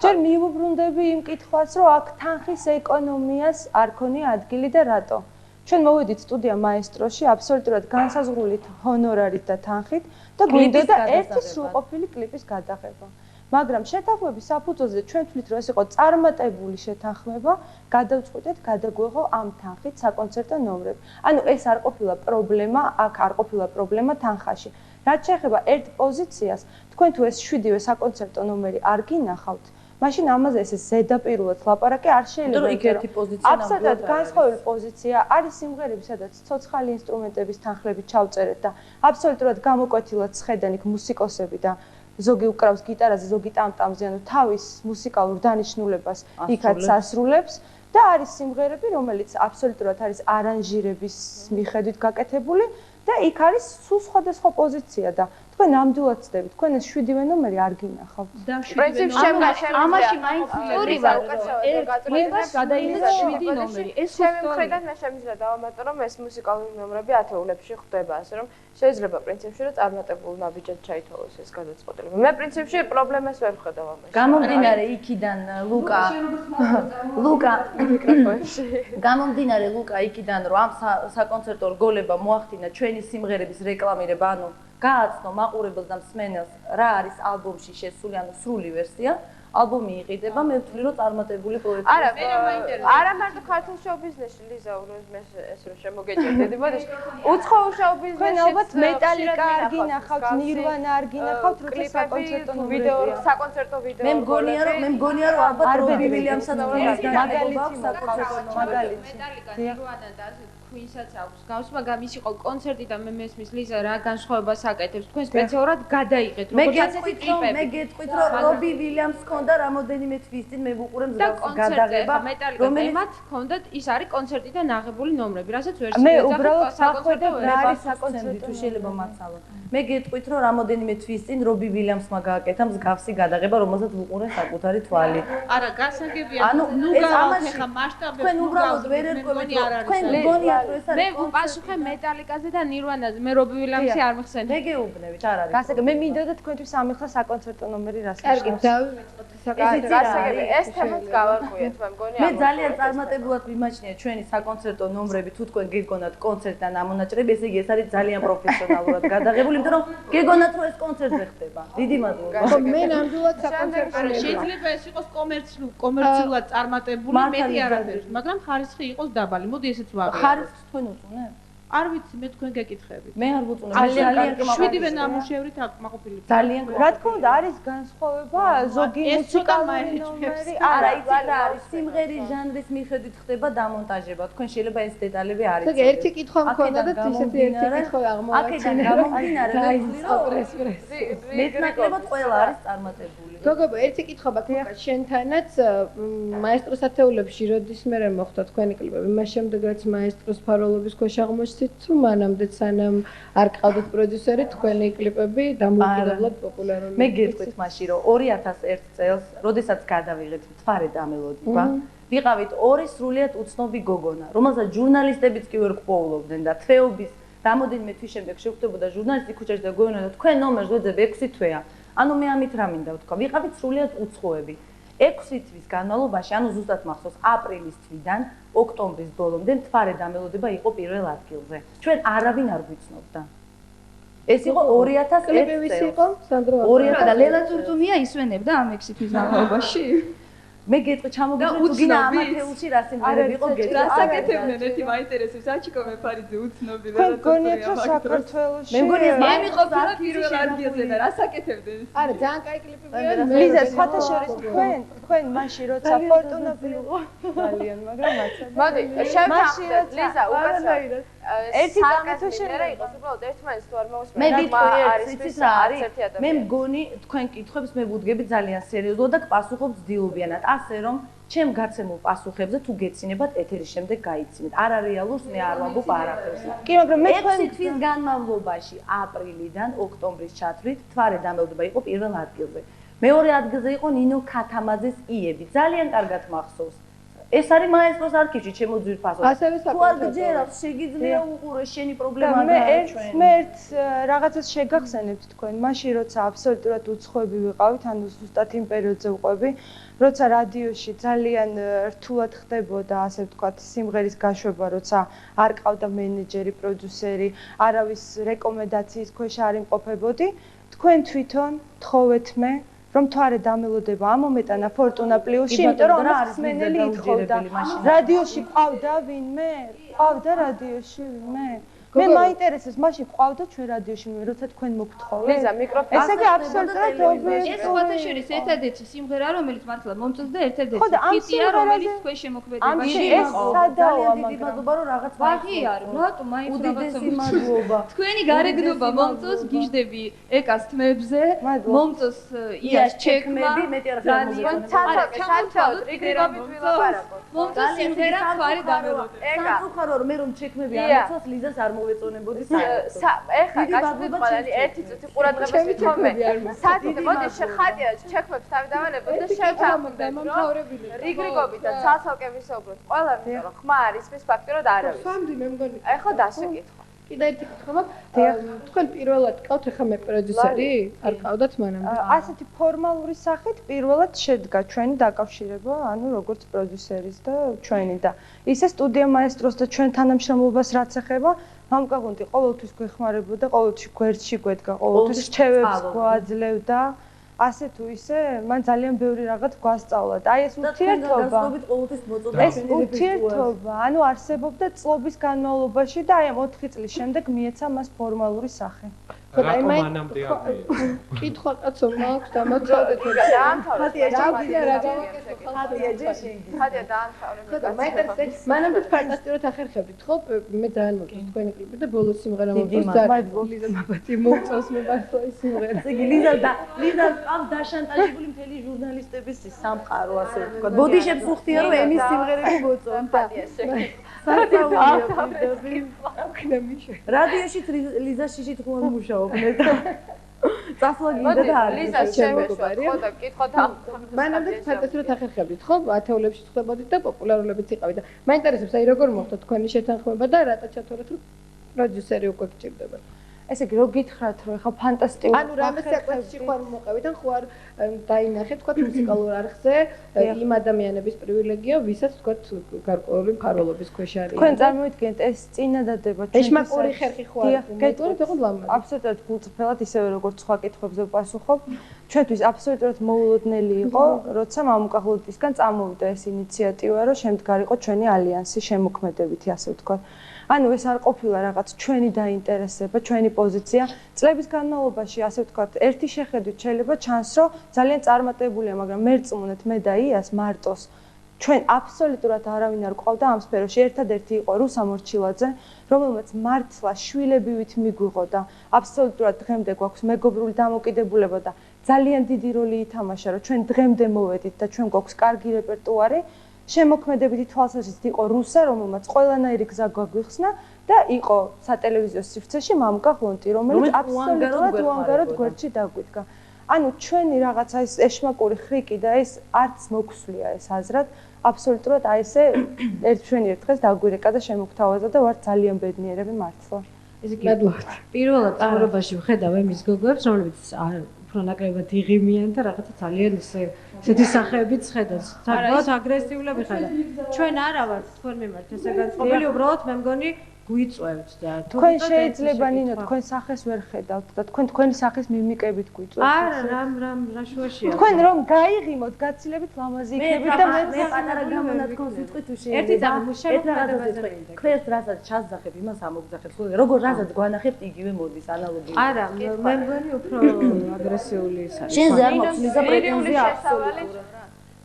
ჯერ მიუბრუნდები იმ კითხვას, რომ აქ თანხის ეკონომიას არ ქონია ადგილი და რატო? ჩვენ მოვედით სტუდია მაესტროში აბსოლუტურად განსაზღვრული ჰონორარით და თანხით და გვინდოდა ერთი სრულყოფილი კლიპის გადაღება. მაგრამ შეთანხმების საფუძველზე ჩვენ თვლით, რომ ეს იყო წარმატებული შეთანხმება, გადავწყვიტეთ გადაგვეღო ამ თანხით საკონცერტო ნომრები. ანუ ეს არ ყოფილა პრობლემა, აქ არ ყოფილა პრობლემა თანხაში. რაც შეეხება ერთ პოზიციას, თქვენ თუ ეს 7-ვე საკონცერტო ნომერი არ გინახავთ, მაშინ ამაზე ეს ზედაპირულად ლაპარაკი არ შეიძლება. იქ ერთი პოზიცია აბსოლუტურად განსხვავებული პოზიცია არის სიმღერები, სადაც ცოცხალი ინსტრუმენტების თანხლებით ჩავწერეთ და აბსოლუტურად გამოკვეთილად ცხედან იქ მუსიკოსები და ზოგი უკრავს გიტარაზე, ზოგი ტამტამზე, ანუ თავის მუსიკალურ დანიშნულებას იქაც ასრულებს და არის სიმღერები, რომელიც აბსოლუტურად არის არანჟირების მიხედვით გაკეთებული და იქ არის სულ სხვადასხვა პოზიცია და თქვენ ნამდვილად ცდებით, თქვენ ეს 7-ვე ნომერი არ გინახავთ. და 7-ვე ნომერი ამაში მაინც სწორი ვარ, ერთ გადაიღეს 7 ნომერი. ეს ჩემი მხრიდან მე შემიძლია დავამატო, რომ ეს მუსიკალური ნომრები ათეულებში ხდება, ასე რომ შეიძლება პრინციპში რომ წარმატებულ ნაბიჯად ჩაითვალოს ეს გადაწყვეტილება. მე პრინციპში პრობლემას ვერ ვხედავ ამაში. გამომდინარე იქიდან გამომდინარე ლუკა იქიდან რომ ამ საკონცერტო რგოლება მოახდინა ჩვენი სიმღერების რეკლამირება, ანუ გააცნო მაყურებელს და მსმენელს რა არის ალბომში შესული, ანუ სრული ვერსია. ალბომი იყიდება, მე ვთვლი რომ წარმატებული პროექტია. არა მარტო ქართულ შოუ-ბიზნესში, ლიზა, მე ეს რომ შემოგეჭირდები, მოდი. უცხოურ შოუ-ბიზნესში თქვენ ალბათ მეტალიკა არ გინახავთ, ნირვანა არ გინახავთ, როცა საკონცერტო ვიდეო, საკონცერტო ვიდეო. მე მგონია რომ ალბათ რობი ვილიამსაც მაგალითი მაგალითი. მეტალიკა, ნირვანა და Queen-საც აქვს გავს, მაგრამ ის იყო კონცერტი და მე მესმის ლიზა რა განსხვავებას აკეთებს. თქვენ სპეციალურად გადაიღეთ, როგორც ასეთი ტიპები. მე გეტყვით რომ რობი ვილიამს ჰქონდა რამოდენიმე თვის წინ მე ვუყურე მსგავს გადაღება, რომელიც ჰქონდათ, ის არის კონცერტიდან აღებული ნომრები, რასაც ვერ მე უბრალოდ სახვედე რა არის საკონცერტო თუ შეიძლება მაცალოთ. მე გეტყვით რომ რამოდენიმე თვის წინ რობი ვილიამსმა გააკეთა მსგავსი გადაღება, რომელსაც ვუყურე საკუთარი თვალი. არა, გასაგებია. ნუ გავახე ხა მასშტაბებს. თქვენ უბრალოდ ვერ ერკვევით. თქვენ გონიათ რომ ეს არის. მე ვპასუხე მეტალიკაზე და ნირვანაზე. მე რობი ვილიამსი არ მიხსენე. მე გეუბნებით, არ არის. გასაგებია, მე მინდოდა თქვენთვის ამიხლა საკონცერტო ნომერი რას კარგი, დავივიწყოთ გასაგებია, ეს თემაც გავარკვიეთ, მე მგონი. მე ძალიან წარმატებულად ვიმაჩნია ჩვენი საკონცერტო ნომრები, თუ თქვენ გეგონათ კონცერტთან ამონაჭრები, ესე იგი ეს არის ძალიან პროფესიონალურად გადაღებული, იმიტომ რომ გეგონათ რომ ეს კონცერტზე ხდება. დიდი მადლობა. ხო, მე ნამდვილად საკონცერტო არა, შეიძლება ეს იყოს კომერციულად წარმატებული, მეტი არაფერი, მაგრამ ხარისხი იყოს დაბალი. მოდი ესეც ვაღიაროთ. ხარისხს თქვენ უწუნებთ? არ ვიცი, მე თქვენ გეკითხებით. მე არ ვუწუნებ. ძალიან 7-ვე ნამუშევრით აკმაყოფილი. ძალიან რა თქმა უნდა, არის განსხვავება, ზოგი მუსიკალური ნომერი, არა, იცით რა არის, სიმღერის ჟანრის მიხედვით ხდება დამონტაჟება. თქვენ შეიძლება ეს დეტალები არ იცოდეთ. ესე იგი, ერთი კითხვა მქონდა და ისეთი ერთი კითხვა აღმოვაჩინე. აქედან გამომდინარე, მეტნაკლებად ყველა არის წარმატებული. გოგო, ერთი კითხვა მაქვს შენთანაც მაესტროს ათეულებში როდის მე მოხდა თქვენი კლიპები, მას შემდეგ რაც მაესტროს ფაროლობის ქვეშ აღმოჩნდით, თუ მანამდე სანამ არ გყავდით პროდიუსერი, თქვენი კლიპები დამოუკიდებლად პოპულარული. მე გეტყვით მაშინ, რომ 2001 წელს, როდესაც გადავიღეთ მთვარე და მელოდია, ვიყავით ორი სრულიად უცნობი გოგონა, რომელსაც ჟურნალისტებიც კი ვერ ყვაულობდნენ და თვეობის რამოდენიმე თვის შემდეგ შეხვდებოდა ჟურნალისტი ქუჩაში და გოგონა და თქვენ ნომერს ვეძებ 6 თვეა. ანუ მე ამით რა მინდა ვთქვა, ვიყავით სრულიად უცხოები. 6 თვის განმავლობაში, ანუ ზუსტად მახსოვს, აპრილის თვიდან ოქტომბრის ბოლომდე მთვარე და მელოდება იყო პირველ ადგილზე. ჩვენ არავინ არ გვიცნობდა. ეს იყო 2001 კლიპების იყო სანდრო 2000 და ლელა წურწუმია ისვენებდა ამ 6 თვის განმავლობაში. მე გეტყვი ჩამოგიყვეთ თუ გინდა ამ ათეულში რა სიმღერები იყო გეტყვი. გასაკეთებდნენ ერთი მაინტერესებს აჩიკო მეფარიძე უცნობი თქვენ გონიათ რომ საქართველოში მე მგონი ეს მე ყოფილა პირველ ადგილზე და რა საკეთებდნენ? არა, ძალიან კაი კლიპებია. ლიზა, სხვათა შორის თქვენ მაშინ როცა ფორტუნა ბილო ძალიან, მაგრამ მაცად. მოდი, შევთანხმდეთ, ლიზა, უკაცრავად. ერთი გამეთო შეიძლება იყოს უბრალოდ ერთმანეთს თუ არ მოусმენ. მე ვიტყვი ის რა არის. მე მგონი თქვენ კითხვებს მე ვუდგები ძალიან სერიოზულად და გპასუხობ ძდილობიანად. ასე რომ ჩემ გაცემულ პასუხებზე თუ გეცინებათ ეთერის შემდეგ გაიცინეთ. არარეალურს მე არ ვამბობ არაფერს. კი, მაგრამ მე თქვენ 6 თვის განმავლობაში აპრილიდან ოქტომბრის ჩათვლით მთვარე და მელოდება იყო პირველ ადგილზე. მეორე ადგილზე იყო ნინო ქათამაძეს იები. ძალიან კარგად მახსოვს. ეს არის მაესტროს არქივში ჩემო ძვირფასო. ასევე თუ არ გჯერავს, შეგიძლია უყურე შენი პრობლემა და მე ერთ რაღაცას შეგახსენებთ თქვენ. მაშინ როცა აბსოლუტურად უცხოები ვიყავით, ანუ ზუსტად იმ პერიოდზე ვყვები, როცა რადიოში ძალიან რთულად ხდებოდა, ასე ვთქვათ, სიმღერის გაშვება, როცა არ ყავდა მენეჯერი, პროდიუსერი, არავის რეკომენდაციის ქვეშ არ იმყოფებოდი, თქვენ თვითონ თხოვეთ მე რომ თვარე დამელოდება ამომეტანა ფორტუნა პლუსში, იმიტომ რომ მსმენელი ითხოვდა. რადიოში ყავდა ვინმე? ყავდა რადიოში ვინმე? მე მაინტერესებს, მაშინ ყავდა ჩვენ რადიოში ვინმე, როცა თქვენ მოგთხოვეთ? ლიზა, მიკროფონი. ესე იგი აბსოლუტურად ობიექტური. ეს სხვათა შორის ერთადერთი სიმღერა, რომელიც მართლა მომწონს და ერთადერთი ჰიტია, რომელიც თქვენ შემოქმედებაში ეს სადაოა, დიდი მადლობა რომ რაღაც ვაღიარო, რატომ მაინც რაღაცა უდიდესი მადლობა. თქვენი გარეგნობა მომწონს, გიждდები ეკას თმებზე, მომწონს იას ჩექმები, მეტი არ ძალიან საერთოდ რიგრიგობით ვილაპარაკოთ. მომწონს სიმღერა თვარი დამელოდება. სამწუხარო რომ მე რომ ჩექმები არ მიცავს, ლიზას არ მოვეწონებოდი საერთოდ. ეხლა გაშვით ყველანი ერთი წუთი ყურადღებას ვითხოვე. საათი მოდი შეხატია ჩექმებს თავიდანებოთ და შევთანხმდეთ რომ რიგრიგობით და ცალ-ცალკე ვისაუბროთ. ყველა იმიტომ რომ ხმა არის მის ფაქტორად არავის. სამდე მე მგონი. ეხლა დასეკითხვა. კიდე ერთი კითხვა მაქვს. თქვენ პირველად ყავთ ახლა მე პროდიუსერი? არ ყავდათ მანამდე? ასეთი ფორმალური სახით პირველად შედგა ჩვენი დაკავშირება, ანუ როგორც პროდიუსერის და ჩვენი და ისე სტუდია მაესტროს და ჩვენ თანამშრომლობას რაც ეხება, მამკაღუნტი ყოველთვის გვეხმარებოდა, ყოველთვის გვერდში გვედგა, ყოველთვის რჩევებს გვაძლევდა. ასე თუ ისე, მან ძალიან ბევრი რაღაც გვასწავლა და აი ეს ურთიერთობა. ეს ურთიერთობა, ანუ არსებობდა წლების განმავლობაში და აი ამ 4 წლის შემდეგ მიეცა მას ფორმალური სახე. რატომ მანამდე არ კითხვა კაცო მაქვს დამაცავდეთ დაამთავრე. ხატია რა გავაკეთე ხატია ჯეშინგი. ხატია დაამთავრე. ხოდა მაინტერესებს მანამდე ფანტასტიკურად ახერხებდით ხო? მე ძალიან მოგწონს თქვენი კლიპი და ბოლოს სიმღერა მომწონს და ლიზა მაბათი მომწონს მე მართლა ის სიმღერა. ესე იგი ლიზა ყავს დაშანტაჟებული მთელი ჟურნალისტების სამყარო, ასე ვთქვათ. ბოდიშებს უხდია რომ ემის სიმღერები მოწონთ. რადიოში ლიზა შიშით ხوار მუშაობდნენ და წასვლა გინდა და არის. ლიზა შემოგვარი. ხო და კითხოთ მანამდე ფანტასტიკურად ახერხებდით, ხო? ათეულებში ხდებოდით და პოპულარულებიც იყავით და მაინტერესებს აი როგორ მოხდა თქვენი შეთანხმება და რატო ჩათვალეთ რომ პროდიუსერი უკვე გჭირდება. ესე იგი, რო გითხრათ, რომ ეხა ფანტასტიკური ანუ რამე საკვეთში ხوار მოყევით, ან ხوار დაინახეთ, თქვა მუსიკალურ არხზე იმ ადამიანების პრივილეგია, ვისაც თქვა გარკვეული მფარველობის ქვეშ არის. თქვენ წარმოვიდგენთ, ეს წინადადება ეშმაკური ხერხი ხوار გეტყვით, ხო ლამაზი. აბსოლუტურად გულწრფელად ისევე როგორც სხვა კითხვებზე ვპასუხობ. ჩვენთვის აბსოლუტურად მოულოდნელი იყო, როცა მამუკახულოდისგან წამოვიდა ეს ინიციატივა, რომ შემდგარიყო ჩვენი ალიანსი შემოქმედებითი, ასე ვთქვათ. ანუ ეს არ ყოფილა რაღაც ჩვენი დაინტერესება, ჩვენი პოზიცია. წლების განმავლობაში, ასე ვთქვათ, ერთი შეხედვით შეიძლება ჩანს, რომ ძალიან წარმატებულია, მაგრამ მერწმუნეთ მე და იას მარტოს ჩვენ აბსოლუტურად არავინ არ ყავდა ამ სფეროში. ერთადერთი იყო რუსა მორჩილაძე, რომელმაც მართლა შვილებივით მიგვიღო და აბსოლუტურად დღემდე გვაქვს მეგობრული დამოკიდებულება და ძალიან დიდი როლი ითამაშა, რომ ჩვენ დღემდე მოვედით და ჩვენ გვაქვს კარგი რეპერტუარი. შემოქმედებითი თვალსაზრისით იყო რუსა, რომელმაც ყველანაირი გზა გაგვიხსნა და იყო სატელევიზიო სივრცეში მამუკა ხლონტი, რომელიც აბსოლუტურად უანგაროდ გვერდში დაგვიდგა. ანუ ჩვენი რაღაცა ეს ეშმაკური ხრიკი და ეს არც მოგვსვლია ეს აზრად, აბსოლუტურად აი ესე ჩვენი ერთ დღეს დაგვირეკა და შემოგთავაზა და ვარ ძალიან ბედნიერები მართლა. ესე იგი, პირველად წამორობაში ვხედავ ემის გოგოებს, რომლებიც უფრო ნაკლებად იღიმიან და რაღაცა ძალიან ესეთი სახეებიც ხედავს. საკმაოდ აგრესიულები ხედავ. ჩვენ არა ვართ თქვენ მიმართ ესე განწყობილი, უბრალოდ მე მგონი გვიწევთ და თქვენ შეიძლება ნინო თქვენ სახეს ვერ ხედავთ და თქვენ თქვენი სახის მიმიკებით გვიწევთ. არა, რა შუაშია. თქვენ რომ გაიღიმოთ, გაცილებით ლამაზი იქნებით და მე პატარა გამონათქოს ვიტყვით თუ შეიძლება. ერთი დამუშავებაზე ქვეს რასაც ჩასძახებ, იმას ამოგძახებ. როგორ რასაც გვანახებთ, იგივე მოდის ანალოგიურად. არა, მე მგონი უფრო აგრესიული ის არის. შენ ზარ მოხსნის და პრეტენზია აბსოლუტურად.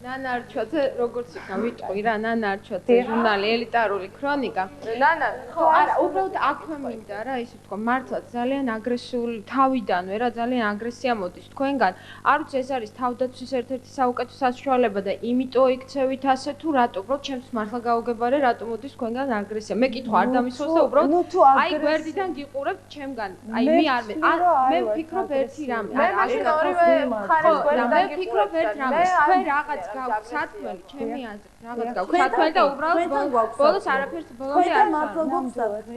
ნანარჩოთ როგორც იქნა ვიტყვი რა ნანარჩოთ ჟურნალი ელიტარული ქრონიკა ნანა ხო არა უბრალოდ აქვე მინდა რა ისე ვთქვა მართლაც ძალიან აგრესიული თავიდანვე რა ძალიან აგრესია მოდის თქვენგან არ ვიცი ეს არის თავდაცვის ერთ-ერთი საუკეთესო საშუალება და იმიტომ იქცევით ასე თუ რატო უბრალოდ ჩემს მართლა გაუგებარე რატო მოდის თქვენგან აგრესია მე კითხვა არ დამისვოს და უბრალოდ აი გვერდიდან გიყურებთ ჩემგან აი მე ვფიქრობ ერთი რამე მე ვფიქრობ ერთ რამეს თქვენ რაღაც გაქვს სათქმელი, ჩემი აზრით, რაღაც გაქვს სათქმელი და უბრალოდ ბოლოს არაფერს ბოლომდე არ გვაქვს.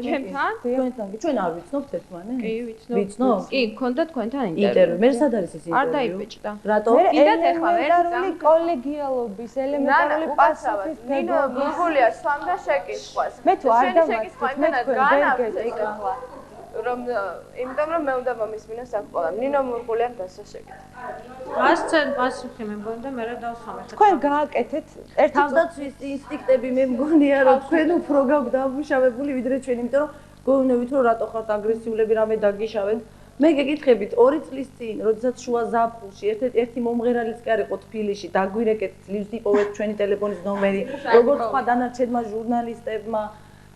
ჩემთან? თქვენთან. ჩვენ არ ვიცნობთ ერთმანეთს? კი, ვიცნობ. ვიცნობ? კი, გქონდა თქვენთან ინტერვიუ. ინტერვიუ. მე სად არის ეს ინტერვიუ? არ დაიბეჭდა. რატო? კიდევ ეხლა ელემენტარული კოლეგიალობის, ელემენტარული პასუხის ნინო გუგულია სვამდა შეკითხვას. მე თუ არ შეკითხვა იმენა განავწე რომ იმიტომ რომ მე უნდა მომისმინო საკუთარ ნინო მურგულიამ დასვა შეკითხვა. ასცენ პასუხი მე მგონი და მე რა დავსვამე. თქვენ გააკეთეთ ერთ თავდაცვის ინსტინქტები მე მგონია რომ თქვენ უფრო გაქვთ დამუშავებული ვიდრე ჩვენ, იმიტომ რომ გეუბნებით რომ რატო ხართ აგრესიულები რამე დაგიშავეთ. მე გეკითხებით 2 წლის წინ, როდესაც შუა ზაფხულში ერთი მომღერალიც კი არ იყო თბილისში, დაგვირეკეთ ძლივს იპოვეთ ჩვენი ტელეფონის ნომერი, როგორც სხვა დანარჩენმა ჟურნალისტებმა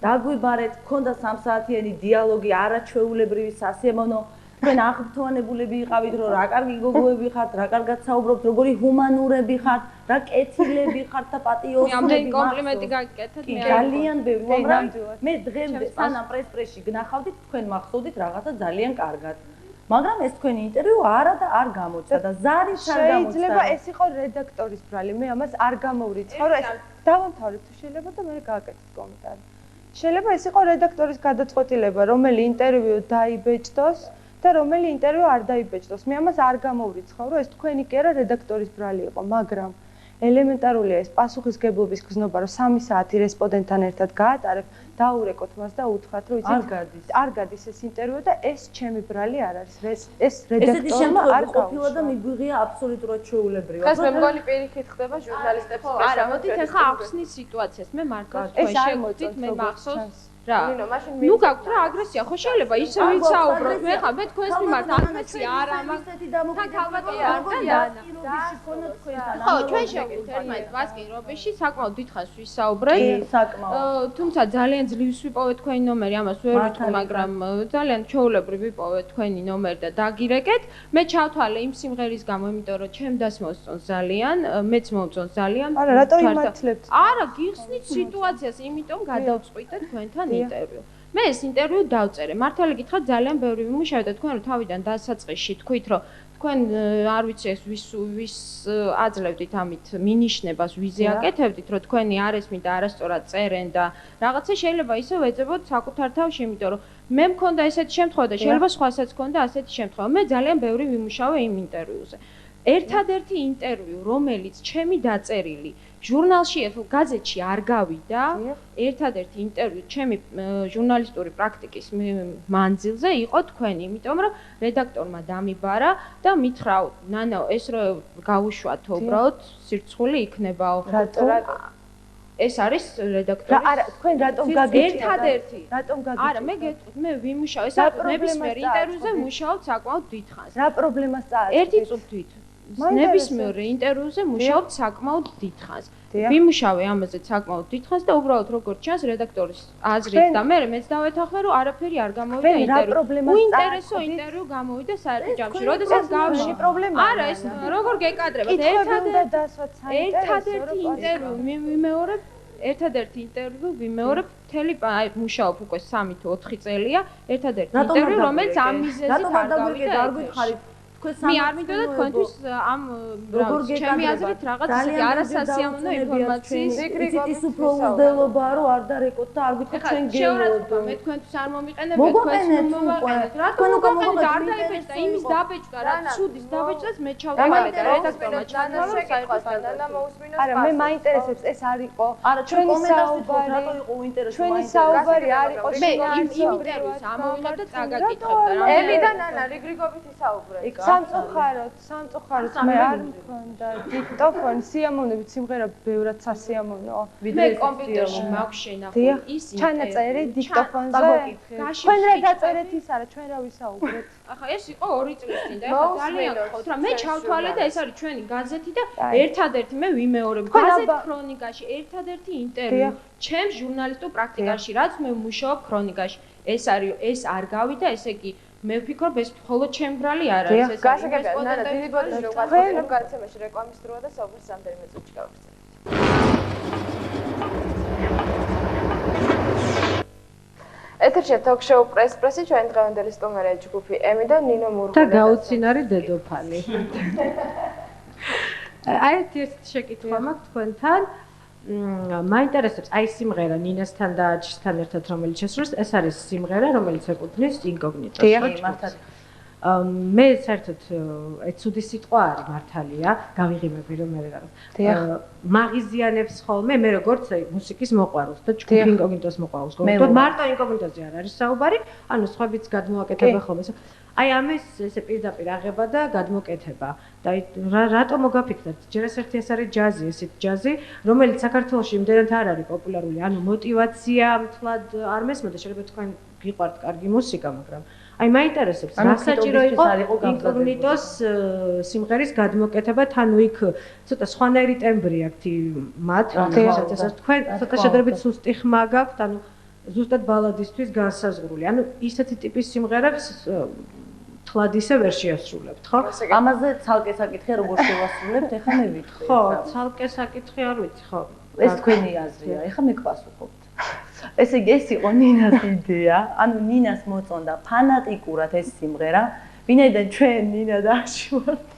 დაგვიბარეთ, გქონდა 3 საათიანი დიალოგი, არაჩვეულებრივი სასიამოვნო. თქვენ აღფრთოვანებულები იყავით, რომ რა კარგი გოგოები ხართ, რა კარგად საუბრობთ, როგორი ჰუმანურები ხართ, რა კეთილები ხართ და პატიოსნები. ამდენი კომპლიმენტი გაგიკეთეთ მე. ძალიან ბევრი, უბრალოდ მე დღემდე სანამ პრესში გნახავდით, თქვენ მახსოვდით რაღაცა ძალიან კარგად. მაგრამ ეს თქვენი ინტერვიუ არა და არ გამოჩნდა და ზარიც არ გამოჩნდა. შეიძლება ეს იყო რედაქტორის ბრალი, მე ამას არ გამოვრიცხავ, რომ ეს დავამთავრეთ თუ შეიძლება და მე გააკეთეთ კომენტარი. შეიძლება ეს იყო რედაქტორის გადაწყვეტილება, რომელი ინტერვიუ დაიბეჭდოს და რომელი ინტერვიუ არ დაიბეჭდოს. მე ამას არ გამოვრიცხავ, რომ ეს თქვენი კი არა რედაქტორის ბრალი იყო, მაგრამ ელემენტარულია ეს პასუხისგებლობის გზნობა, რომ 3 საათი რესპონდენტთან ერთად გაატარებ, დაურეკოთ მას და უთხრათ, რომ იცით, არ გადის ეს ინტერვიუ და ეს ჩემი ბრალი არ არის. ეს რედაქტორმა არ ყოფილა და მიგვიღია აბსოლუტურად ჩვეულებრივად. ხას მე მგონი პირიქით ხდება ჟურნალისტებს არა, მოდით ახლა ახსნის სიტუაციას. მე მართლა თქვენ შეგხვდით, მე მახსოვს რა. ნუ გაქვთ რა აგრესია, ხო შეიძლება ისე ვიცაუბროთ, მე ხა მე თქვენს მიმართ აგრესია არა მაქვს. თან ქალბატონი არ ხო, ჩვენ შეგვიძლია ერთმანეთს ვასკი რობიში საკმაოდ დიდხანს ვისაუბრეთ. საკმაოდ. თუმცა ძალიან ძლივს ვიპოვეთ თქვენი ნომერი, ამას ვერ ვიტყვი, მაგრამ ძალიან ჩვეულებრივ ვიპოვეთ თქვენი ნომერი და დაგირეკეთ. მე ჩავთვალე იმ სიმღერის გამო, იმიტომ რომ ჩემ დას მოსწონს ძალიან, მეც მომწონს ძალიან. არა, რატო იმართლებთ? არა, გიხსნით სიტუაციას, იმიტომ გადავწყვიტე თქვენთან ინტერვიუ. მე ეს ინტერვიუ დავწერე. მართალი გითხრათ, ძალიან ბევრი ვიმუშავე და თქვენ რომ თავიდან დასაწყისში თქვით, რომ თქვენ არ ვიცი ეს ვის აძლევდით ამით მინიშნებას, ვიზე აკეთებდით, რომ თქვენი არ ესმით და არასწორად წერენ და რაღაცა შეიძლება ისე ვეძებოთ საკუთარ თავში, იმიტომ რომ მე მქონდა ესეთი შემთხვევა და შეიძლება სხვასაც მქონდა ასეთი შემთხვევა. მე ძალიან ბევრი ვიმუშავე იმ ინტერვიუზე. ერთადერთი ინტერვიუ, რომელიც ჩემი დაწერილი ჟურნალში გაზეთში არ გავიდა, ერთადერთი ინტერვიუ ჩემი ჟურნალისტური პრაქტიკის მანძილზე იყო თქვენი, იმიტომ რომ რედაქტორმა დამიბარა და მითხრა, ნანაო, ეს რომ გავუშვათო, უბრალოდ სირცხული იქნებაო. რატო? ეს არის რედაქტორი. არა, თქვენ რატომ გაგიჩნდა? ერთადერთი. რატომ გაგიჩნდა? არა, მე გეტყვით, მე ვიმუშავე, ნებისმიერ ინტერვიუზე მუშაობ საკმაოდ დიდხანს. რა პრობლემას წააწყდით? ერთი წუთით. ნებისმიერ ინტერვიუზე მუშაობ საკმაოდ დიდხანს. ვიმუშავე ამაზე საკმაოდ დიდხანს და უბრალოდ როგორც ჩანს რედაქტორის აზრით და მე მეც დავეთანხმე რომ არაფერი არ გამოვიდა ინტერვიუ. უინტერესო ინტერვიუ გამოვიდა საერთო ჯამში. როდესაც გავში პრობლემაა. არა, ეს როგორ გეკადრებათ? ერთადერთი ინტერვიუ ვიმეორებ, ერთადერთი ინტერვიუ ვიმეორებ, მთელი მუშაობ უკვე 3 თუ 4 წელია, ერთადერთი ინტერვიუ, რომელიც ამ მიზეზით არ გავიდა. არ გითხარით მე არ მინდოდა თქვენთვის ამ ჩემი აზრით რაღაც ისეთი არასასიამოვნო ინფორმაციის ის უფრო უძველობა რომ არ დარეკოთ და არ გითხოთ ჩვენ გეულოდო. მე თქვენთვის არ მომიყენებ, თქვენთვის მომიყენებ. რატომ მოგოყენეთ? არ დაიბეჭდა იმის დაბეჭდა, რა ცუდის დაბეჭდას მე ჩავთვალე და რედაქტორმა ჩათვალა საერთოდ და მოусმინოს. არა, მე მაინტერესებს ეს არ იყო. არა, ჩვენ კომენტარს რატო იყო უინტერესო? ჩვენი საუბარი არ იყო მე იმ ინტერვიუს ამოვიღებ და წაგაკითხებ და ევი და ნანა რიგრიგობით ისაუბრეთ. სამწუხაროდ მე არ მქონდა დიქტოფონი, სიამოვნებით სიმღერა ბევრად სასიამოვნოა. მე კომპიუტერში მაქვს შენახული ის ჩანაწერი დიქტოფონზე. თქვენ რა დაწერეთ ის არა, ჩვენ რა ვისაუბრეთ. ახლა ეს იყო 2 წლის წინ და ახლა ძალიან გქოთ რა მე ჩავთვალე და ეს არის ჩვენი გაზეთი და ერთადერთი მე ვიმეორებ გაზეთ ქრონიკაში ერთადერთი ინტერვიუ ჩემს ჟურნალისტურ პრაქტიკაში რაც მე ვმუშაობ ქრონიკაში ეს არ გავიდა ესე იგი მე ვფიქრობ ეს მხოლოდ ჩემ ბრალი არ არის ეს გასაგებია ნანა დიდი ბოდიში რომ გაწევთ გაცემაში რეკლამის დროა და საუბრის რამდენიმე წუთში გავაგრძელებთ ეთერში ток-შოუ პრესი ჩვენ დღევანდელი სტუმარია ჯგუფი ემი და ნინო მურგული და გაუცინარი დედოფალი. აი ერთ შეკითხვა მაქვს თქვენთან. მაინტერესებს აი სიმღერა ნინასთან და აჯისთან ერთად რომელიც შესრულს, ეს არის სიმღერა რომელიც ეკუთვნის ინკოგნიტოს. დიახ, მართალია. მე საერთოდ ეს ცუდი სიტყვა არის მართალია, გავიღიმები რომ მე რაღაც. მაღიზიანებს ხოლმე მე როგორც მუსიკის მოყვარულს და ჯგუფ ინკოგნიტოს მოყვარულს. მარტო ინკოგნიტოზე არ არის საუბარი, ანუ სხვაებიც გადმოაკეთება ხოლმე. აი ამის ესე პირდაპირ აღება და გადმოკეთება. და რატო მოგაფიქრეთ? ჯერ ერთი ეს არის ჯაზი, ესეთ ჯაზი, რომელიც საქართველოში იმდენად არ არის პოპულარული, ანუ мотиваცია მთლად არ მესმოდა, შეიძლება თქვენ გიყვართ კარგი მუსიკა, მაგრამ აი მაინტერესებს, რა საჭირო იყო ინკოგნიტოს სიმღერის გადმოკეთება, თან იქ ცოტა სხვანაირი ტემბრი აქვს მათ, რასაც თქვენ ცოტა შედარებით სუსტი ხმა გაქვთ, ანუ ზუსტად ბალადისთვის განსაზღვრული. ანუ ისეთი ტიპის სიმღერებს თლად ისე ვერ შეასრულებთ, ხო? ამაზე ცალკე საკითხი როგორ შევასრულებთ, ეხლა მე ვიტყვი. ხო, ცალკე საკითხი არ ვიცი, ხო. ეს თქვენი აზრია, ეხლა მე გპასუხობთ. ესე იგი ეს იყო ნინას იდეა, ანუ ნინას მოწონდა ფანატიკურად ეს სიმღერა, ვინაიდან ჩვენ ნინა და აში ვართ.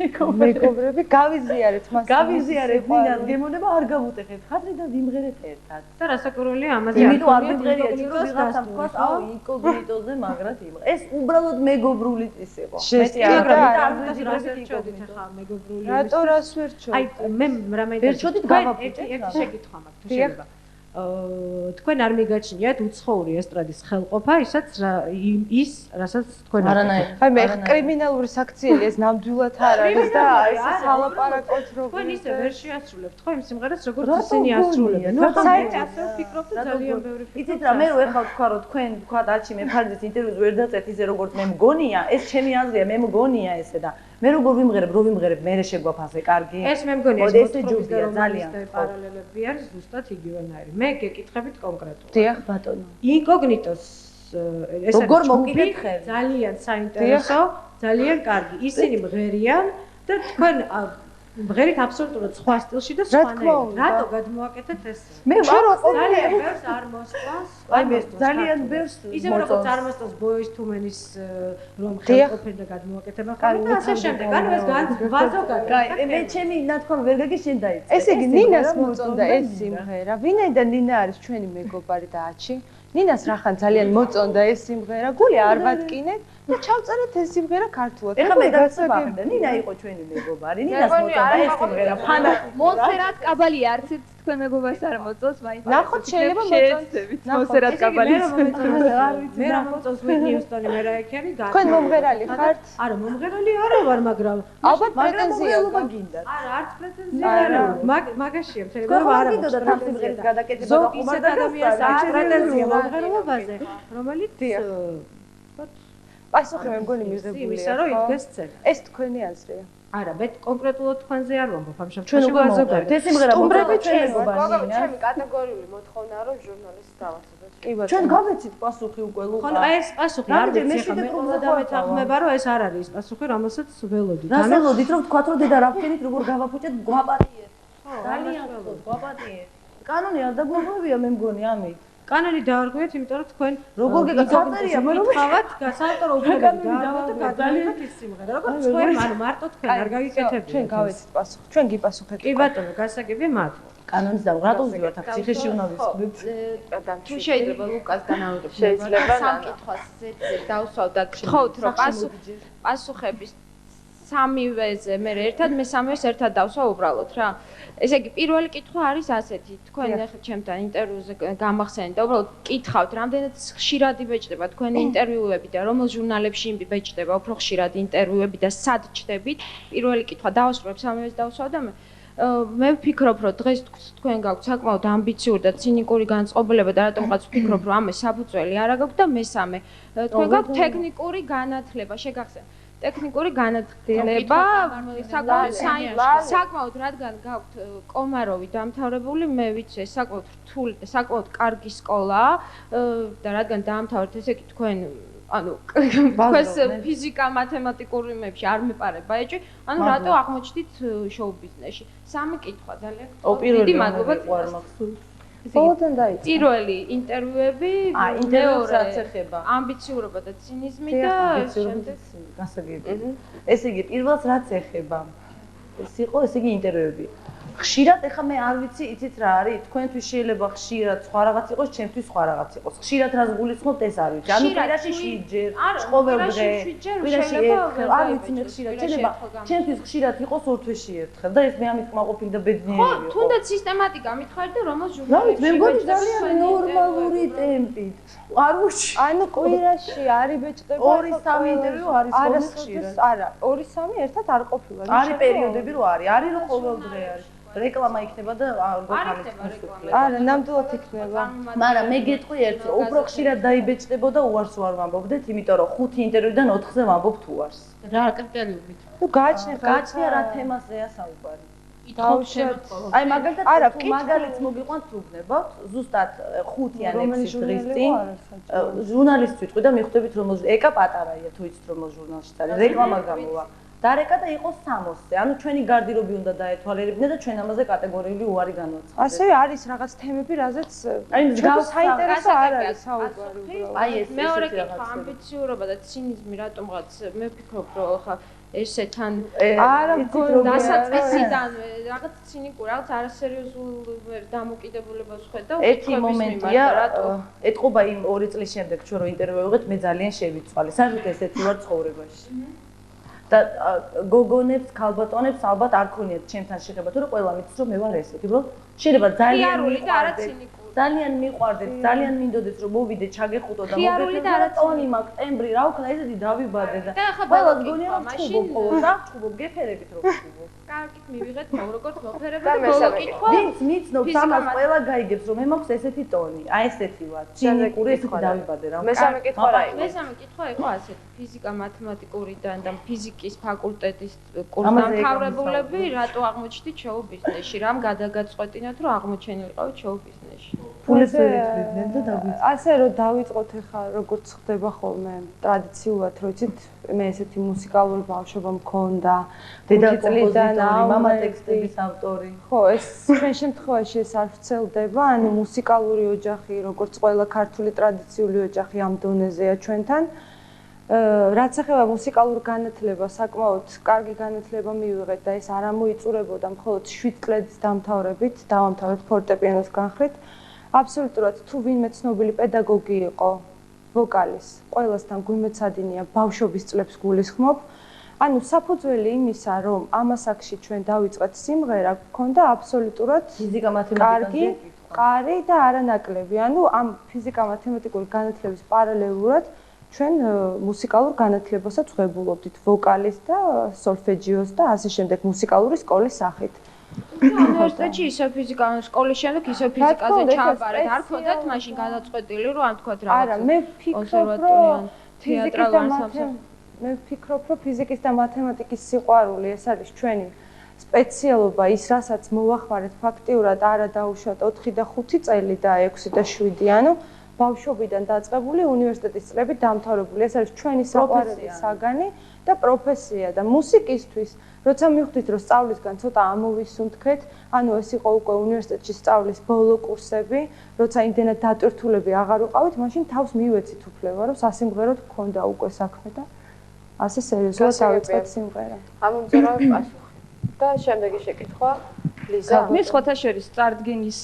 მეგობრები გავიზიარეთ მას. გავიზიარეთ ნინას გემონება არ გავუტეხეთ. ხადრე და ვიმღერეთ ერთად. და რასაკვირველია ამაზე იმიტომ არ ვიმღერია, რომ ვიღაცამ თქვას, აუ ინკოგნიტოზე მაგრად იმღერე. ეს უბრალოდ მეგობრული წის იყო. მეტი არ ვიძებდით ახლა მეგობრული. რატო რას ვერ ჩოდით? აი მე რა მეინტერესებს. ვერ ჩოდით გავაფუჭეთ. ერთი შეკითხვა მაქვს, თუ შეიძლება. თქვენ არ მიგაჩნიათ უცხოური ესტრადის ხელყოფა, ის, რასაც თქვენ არანაირად. აი მე კრიმინალური საქციელი ეს ნამდვილად არ არის და ეს სალაპარაკოთ როგორ თქვენ ისე ვერ შეასრულებთ ხო იმ სიმღერას როგორც ისინი ასრულებენ. ნუ საერთოდ ასე ვფიქრობ და ძალიან ბევრი ფიქრობ. იცით რა მე რო ეხლა ვთქვა რომ თქვენ ვთქვათ არჩი მე ფარდის ინტერვიუს ვერ დაწეთ ისე როგორც მე მგონია, ეს ჩემი აზრია, მე მგონია ესე და მე როგორ ვიმღერებ, მე შეგვაფასე კარგი. ეს მე მგონია ეს ჯობია ძალიან პარალელები არის ზუსტად იგივენაირი. მე გეკითხებით კონკრეტულად. დიახ ბატონო. ინკოგნიტოს ეს როგორ მოგიკითხეთ? ძალიან საინტერესო, ძალიან კარგი. ისინი მღერიან და თქვენ მღერით აბსოლუტურად სხვა სტილში და სხვანაირად. რატო გადმოაკეთეთ ეს? მე ვარო ძალიან ბევრს არ მოსწონს. აი მე ძალიან ბევრს ისე როგორც არ მოსწონს Boyz II Men-ის რომ ხელყოფენ და გადმოაკეთება ხოლმე და ასე შემდეგ. ანუ ეს ვაზოგადად. აი მე ჩემი ნათქვამი ვერ გაგი შენ დაიწყე. ესე იგი ნინას მოწონდა ეს სიმღერა. ვინაიდან ნინა არის ჩვენი მეგობარი და აჩი? ნინას რახან ძალიან მოწონდა ეს სიმღერა. გული არ ვატკინეთ და ჩავწერეთ ეს სიმღერა ქართულად. ეხლა მე გასაგები და ნინა იყო ჩვენი მეგობარი. ნინას მოწონდა ეს სიმღერა. ფანატი. მონსერატ კაბალი არც თქვენ მეგობარს არ მოწონს, მაინც ნახოთ შეიძლება მოწონს. მონსერატ კაბალი. მე რა მოწონს Whitney Houston-ი, მე რა ექენი და თქვენ მომღერალი ხართ? არა, მომღერალი არა ვარ, მაგრამ ალბათ პრეტენზია გინდათ. არა, არც პრეტენზია არა. მაგაშია, შეიძლება რომ არა გინდა და თან სიმღერის გადაკეთება და ხუმარ და ადამიანს აქვს პრეტენზია მომღერალობაზე, რომელიც პასუხი მე მგონი მიღებულია. იმისა რომ იდგეს წელი. ეს თქვენი აზრია. არა, მე კონკრეტულად თქვენზე არ ვამბობ ამ ჩვენ შემთხვევაში უკვე ვაზოგადებ. ეს სიმღერა სტუმრები ჩვენ ჩემი კატეგორიული მოთხოვნაა რომ ჟურნალისტს დავასრულოთ. კი ბატონო. ჩვენ გავეცით პასუხი უკვე ლუკა. ხო, ეს პასუხი არ ვიცი, ხა მე ყველა დამეთანხმება რომ ეს არ არის პასუხი, რომელსაც ველოდით. რა ველოდით რომ თქვათ რომ დედა რა ვქენით როგორ გავაფუჭეთ გვაპატიეთ. ძალიან გვაპატიეთ. კანონი არ დაგვაღვევია მე მგონი ამით. კანონი დაარღვიეთ, იმიტომ რომ თქვენ როგორ გეკითხავთ მითხოვათ გასაავტორო უფლებები დაარღვიოთ და გადაიღეთ ის სიმღერა. როგორც თქვენ, ანუ მარტო თქვენ არ გაგიკეთებთ. ჩვენ გავეცით პასუხი. ჩვენ გიპასუხეთ. კი ბატონო, გასაგებია მადლობა. კანონის და რატო ვზივართ აქ ციხეში უნდა ვისწრებთ. თუ შეიძლება ლუკასგან ავიღებ შეიძლება სამკითხვას დავსვავ და გთხოვთ რომ პასუხების სამივეზე მე ერთად მესამეს ერთად დავსვა უბრალოდ რა. ესე იგი პირველი კითხვა არის ასეთი, თქვენ ახლა ჩემთან ინტერვიუზე გამახსენეთ და უბრალოდ კითხავთ, რამდენად ხშირად იბეჭდება თქვენი ინტერვიუები და რომელ ჟურნალებში იბეჭდება უფრო ხშირად ინტერვიუები და სად ჩდებით? პირველი კითხვა დავასრულებ, სამივეს დავსვავ და მე ვფიქრობ, რომ დღეს თქვენ გაქვთ საკმაოდ ამბიციური და ცინიკური განწყობილება და რატომღაც ვფიქრობ, რომ ამე საფუძველი არ აქვს და მესამე, თქვენ გაქვთ ტექნიკური განათლება, შეგახსენებთ. ტექნიკური განათლება საკმაოდ რადგან გაქვთ კომაროვი დამთავრებული, მე ვიცი ეს საკმაოდ რთული და საკმაოდ კარგი სკოლაა და რადგან დაამთავრეთ, ესე იგი თქვენ ანუ თქვენს ფიზიკა, მათემატიკურ იმებში არ მეპარება ეჭვი, ანუ რატო აღმოჩნდით შოუ ბიზნესში? სამი კითხვა ძალიან პირველი მადლობა ბოლოდან დაიწყო. პირველი ინტერვიუები, ინტერვიუს რაც ეხება ამბიციურობა და ცინიზმი და შემდეგ გასაგები. ესე იგი, პირველს რაც ეხება. ეს იყო, ესე იგი ინტერვიუები. ხშირად ეხა მე არ ვიცი, იცით რა არის? თქვენთვის შეიძლება ხშირად სხვა რაღაც იყოს, ჩემთვის სხვა რაღაც იყოს. ხშირად რას გულისხმობთ, ეს არ ვიცი. ანუ პირაში 7 ჯერ, ყოველდღე. პირაში ერთხელ, არ ვიცი მე ხშირად შეიძლება. ჩემთვის ხშირად იყოს 2 თვეში ერთხელ და ეს მე ამით კმაყოფილი და ბედნიერი ვიყო. ხო, თუნდაც სისტემატიკა მითხარით და რომელ რა ჟურნალებში ვიცი, მე მგონი ძალიან ნორმალური ტემპით. არ ვუში. ანუ კვირაში არის ბეჭდება 2-3 ინტერვიუ არის ხოლმე ხშირად. არა, 2-3 ერთად არ ყოფილა. არის პერიოდები რო არის რომ ყოველდღე არის. რეკლამა იქნება და რეკლამა. არა, ნამდვილად იქნება. მაგრამ მე გეტყვი ერთს, უფრო ხშირად დაიბეჭდებოდა უარს ვარ ვამბობდეთ, იმიტომ რომ 5 ინტერვიუდან 4-ზე ვამბობ თუ უარს. რა კრიტერიუმით? ნუ გააჩნია რა თემაზეა საუბარი. დავუშვათ. აი მაგალითად თუ მაგალითს მოგიყვანთ თუ გნებავთ, ზუსტად 5 ან 6 დღის წინ ჟურნალისტს ვიტყვი და მიხვდებით რომ ეკა პატარაია თუ იცით რომ ჟურნალში არის რეკლამა გამოვა. დარეკა და იყო 60-ზე. ანუ ჩვენი გარდირობი უნდა დაეთვალიერებინა და ჩვენ ამაზე კატეგორიული უარი განვაცხადოთ. ასევე არის რაღაც თემები, რაზეც საინტერესო არ არის საუბარი უბრალოდ. აი ეს მეორე კითხვა, ამბიციურობა და ცინიზმი რატომღაც მე ვფიქრობ, რომ ხა ესე თან არა დასაწყისიდან რაღაც ცინიკურ, რაღაც არასერიოზულ დამოკიდებულებას ხედავ. ერთი მომენტია, ეთყობა იმ 2 წლის შემდეგ ჩვენ რო ინტერვიუ ვიღეთ, მე ძალიან შევიცვალე. საერთოდ ესეთი ვარ ცხოვრებაში. და გოგონებს, ქალბატონებს ალბათ არ ქონიათ ჩემთან შეხება, თორე ყველა მიცის რომ მე ვარ ესეთი, უბრალოდ შეიძლება ძალიან რეალური და არა ცინიკური. ძალიან მიყვარდეთ, ძალიან მინდოდეთ რომ მოვიდე, ჩაგეხუტო და ხიარული და მოგეფერდო ტონი მაქვს, ტემბრი, რა ვქნა, ესეთი დავიბადე და ახლა ყველა გონია რომ ჩუბობ, რა ჩუბობ, გეფერებით რომ ჩუბობ. კარგით მივიღეთ, მომ როგორც მოხერება და ბოლო კითხვა. ვინც მიცნობს ამას ყველა გაიგებს რომ მე მაქვს ესეთი ტონი, აი ესეთი ვარ, ჩინიკური ესეთი დავიბადე რა. მესამე კითხვა რა იყო? მესამე კითხვა იყო ასეთი, ფიზიკა მათემატიკურიდან და ფიზიკის ფაკულტეტის კურსის დამთავრებულები რატო აღმოჩნდით შოუ ბიზნესში? რამ გადაგაწყვეტინათ რომ აღმოჩენილიყავით შოუ ბიზნესში? ფულებს ვერიფრებდნენ და დაგვიწყო. ასე რომ დავიწყოთ ახლა როგორც ხდება ხოლმე ტრადიციულად, რომ იცით, მე ესეთი მუსიკალური ბავშვობა მქონდა, დედა კომპოზიტორი, მამა ტექსტების ავტორი. ხო, ეს ჩვენ შემთხვევაში ეს არ ვრცელდება, ანუ მუსიკალური ოჯახი, როგორც ყველა ქართული ტრადიციული ოჯახი ამ დონეზეა ჩვენთან. რაც ეხება მუსიკალურ განათლებას, საკმაოდ კარგი განათლება მივიღეთ და ეს არ ამოიწურებოდა მხოლოდ 7 წლების დამთავრებით, დავამთავრეთ ფორტეპიანოს განხრით. აბსოლუტურად თუ ვინმე ცნობილი პედაგოგი იყო ვოკალის, ყველასთან გვიმეცადინია ბავშვობის წლებს გულისხმობ. ანუ საფუძველი იმისა, რომ ამ ასაკში ჩვენ დავიწყეთ სიმღერა, გქონდა აბსოლუტურად ფიზიკა მათემატიკაზე კარი და არანაკლები. ანუ ამ ფიზიკა-მათემატიკური განათლების პარალელურად ჩვენ მუსიკალურ განათლებასაც ვღებულობდით ვოკალის და სოლფეჯიოს და ასე შემდეგ მუსიკალური სკოლის სახით. უნივერსიტეტში ისე ფიზიკა სკოლის შემდეგ ისე ფიზიკაზე ჩააბარეთ. არ ქონდათ მაშინ გადაწყვეტილი რომ ამ თქვათ რაღაც. არა, მე ვფიქრობ, რომ თეატრალურ ანსამბლში მე ვფიქრობ, რომ ფიზიკის და მათემატიკის სიყვარული ეს არის ჩვენი სპეციალობა, ის რასაც მოვახმარეთ ფაქტიურად არა დაუშვათ 4 და 5 წელი და 6 და 7, ანუ ბავშვობიდან დაწყებული უნივერსიტეტის წლებით დამთავრებული. ეს არის ჩვენი საყვარელი საგანი და პროფესია და მუსიკისთვის, როცა მივხვდით, რომ სწავლისგან ცოტა ამოვისუნთქეთ, ანუ ეს იყო უკვე უნივერსიტეტში სწავლის ბოლო კურსები, როცა იმდენად დატვირთულები აღარ ვიყავით, მაშინ თავს მივეცით უფლება, რომ სასიმღეროდ გქონდა უკვე საქმე და ასე სერიოზულად დავიწყეთ სიმღერა. ამომწარავ პასუხი. და შემდეგი შეკითხვა, ლიზა. მე სხვათა შორის წარდგენის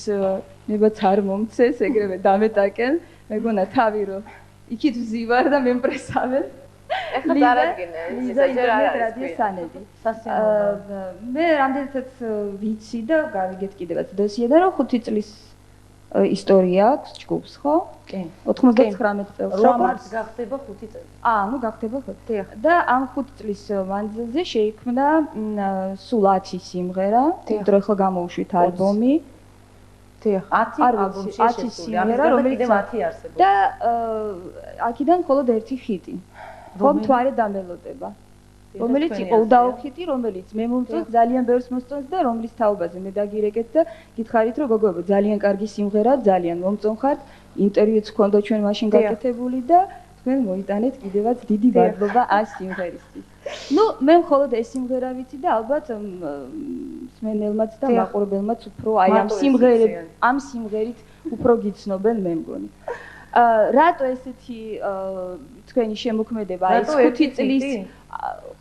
ნებაც არ მომწეს, ეგრევე დამეტაკენ, მეგონა თავი რომ იქით ვზივარ და მემპრესავენ. ეხლა დარადგინე, ზოგადად რადიო სანედი. მე რამდენიც ვიცი და გავიგეთ კიდევაც დოსიე და რომ 5 წლის ისტორია აქვს ჯგუფს, ხო? კი. 99 წელს. რომაც გახდება 5 წელი. ანუ გახდება 5. და ამ 5 წლის მანძილზე შეიქმნა სულ 10 სიმღერა, იმიტომ რომ ახლა გამოვუშვით ალბომი. 10 ალბომში შესული, რომელიც 10 არსებობს. და აქედან მხოლოდ ერთი ჰიტი. რომ მთვარე დამელოდება. რომელიც იყო უდაოქიტი, რომელიც მე მომწონს ძალიან ბევრს მოსწონს და რომლის თაობაზე მე დაგირეკეთ და გითხარით რომ გოგოებო ძალიან კარგი სიმღერა, ძალიან მომწონხართ. ინტერვიუც ჰქონდა ჩვენ მაშინ გაკეთებული და თქვენ მოიტანეთ კიდევაც დიდი მადლობა ამ სიმღერისთვის. ნუ მე მხოლოდ ეს სიმღერა ვიცი და ალბათ მსმენელმაც და მაყურებელმაც უფრო აი ამ სიმღერით უფრო გიცნობენ მე მგონი. რატო ესეთი თქვენი შემოქმედება ეს 5 წლის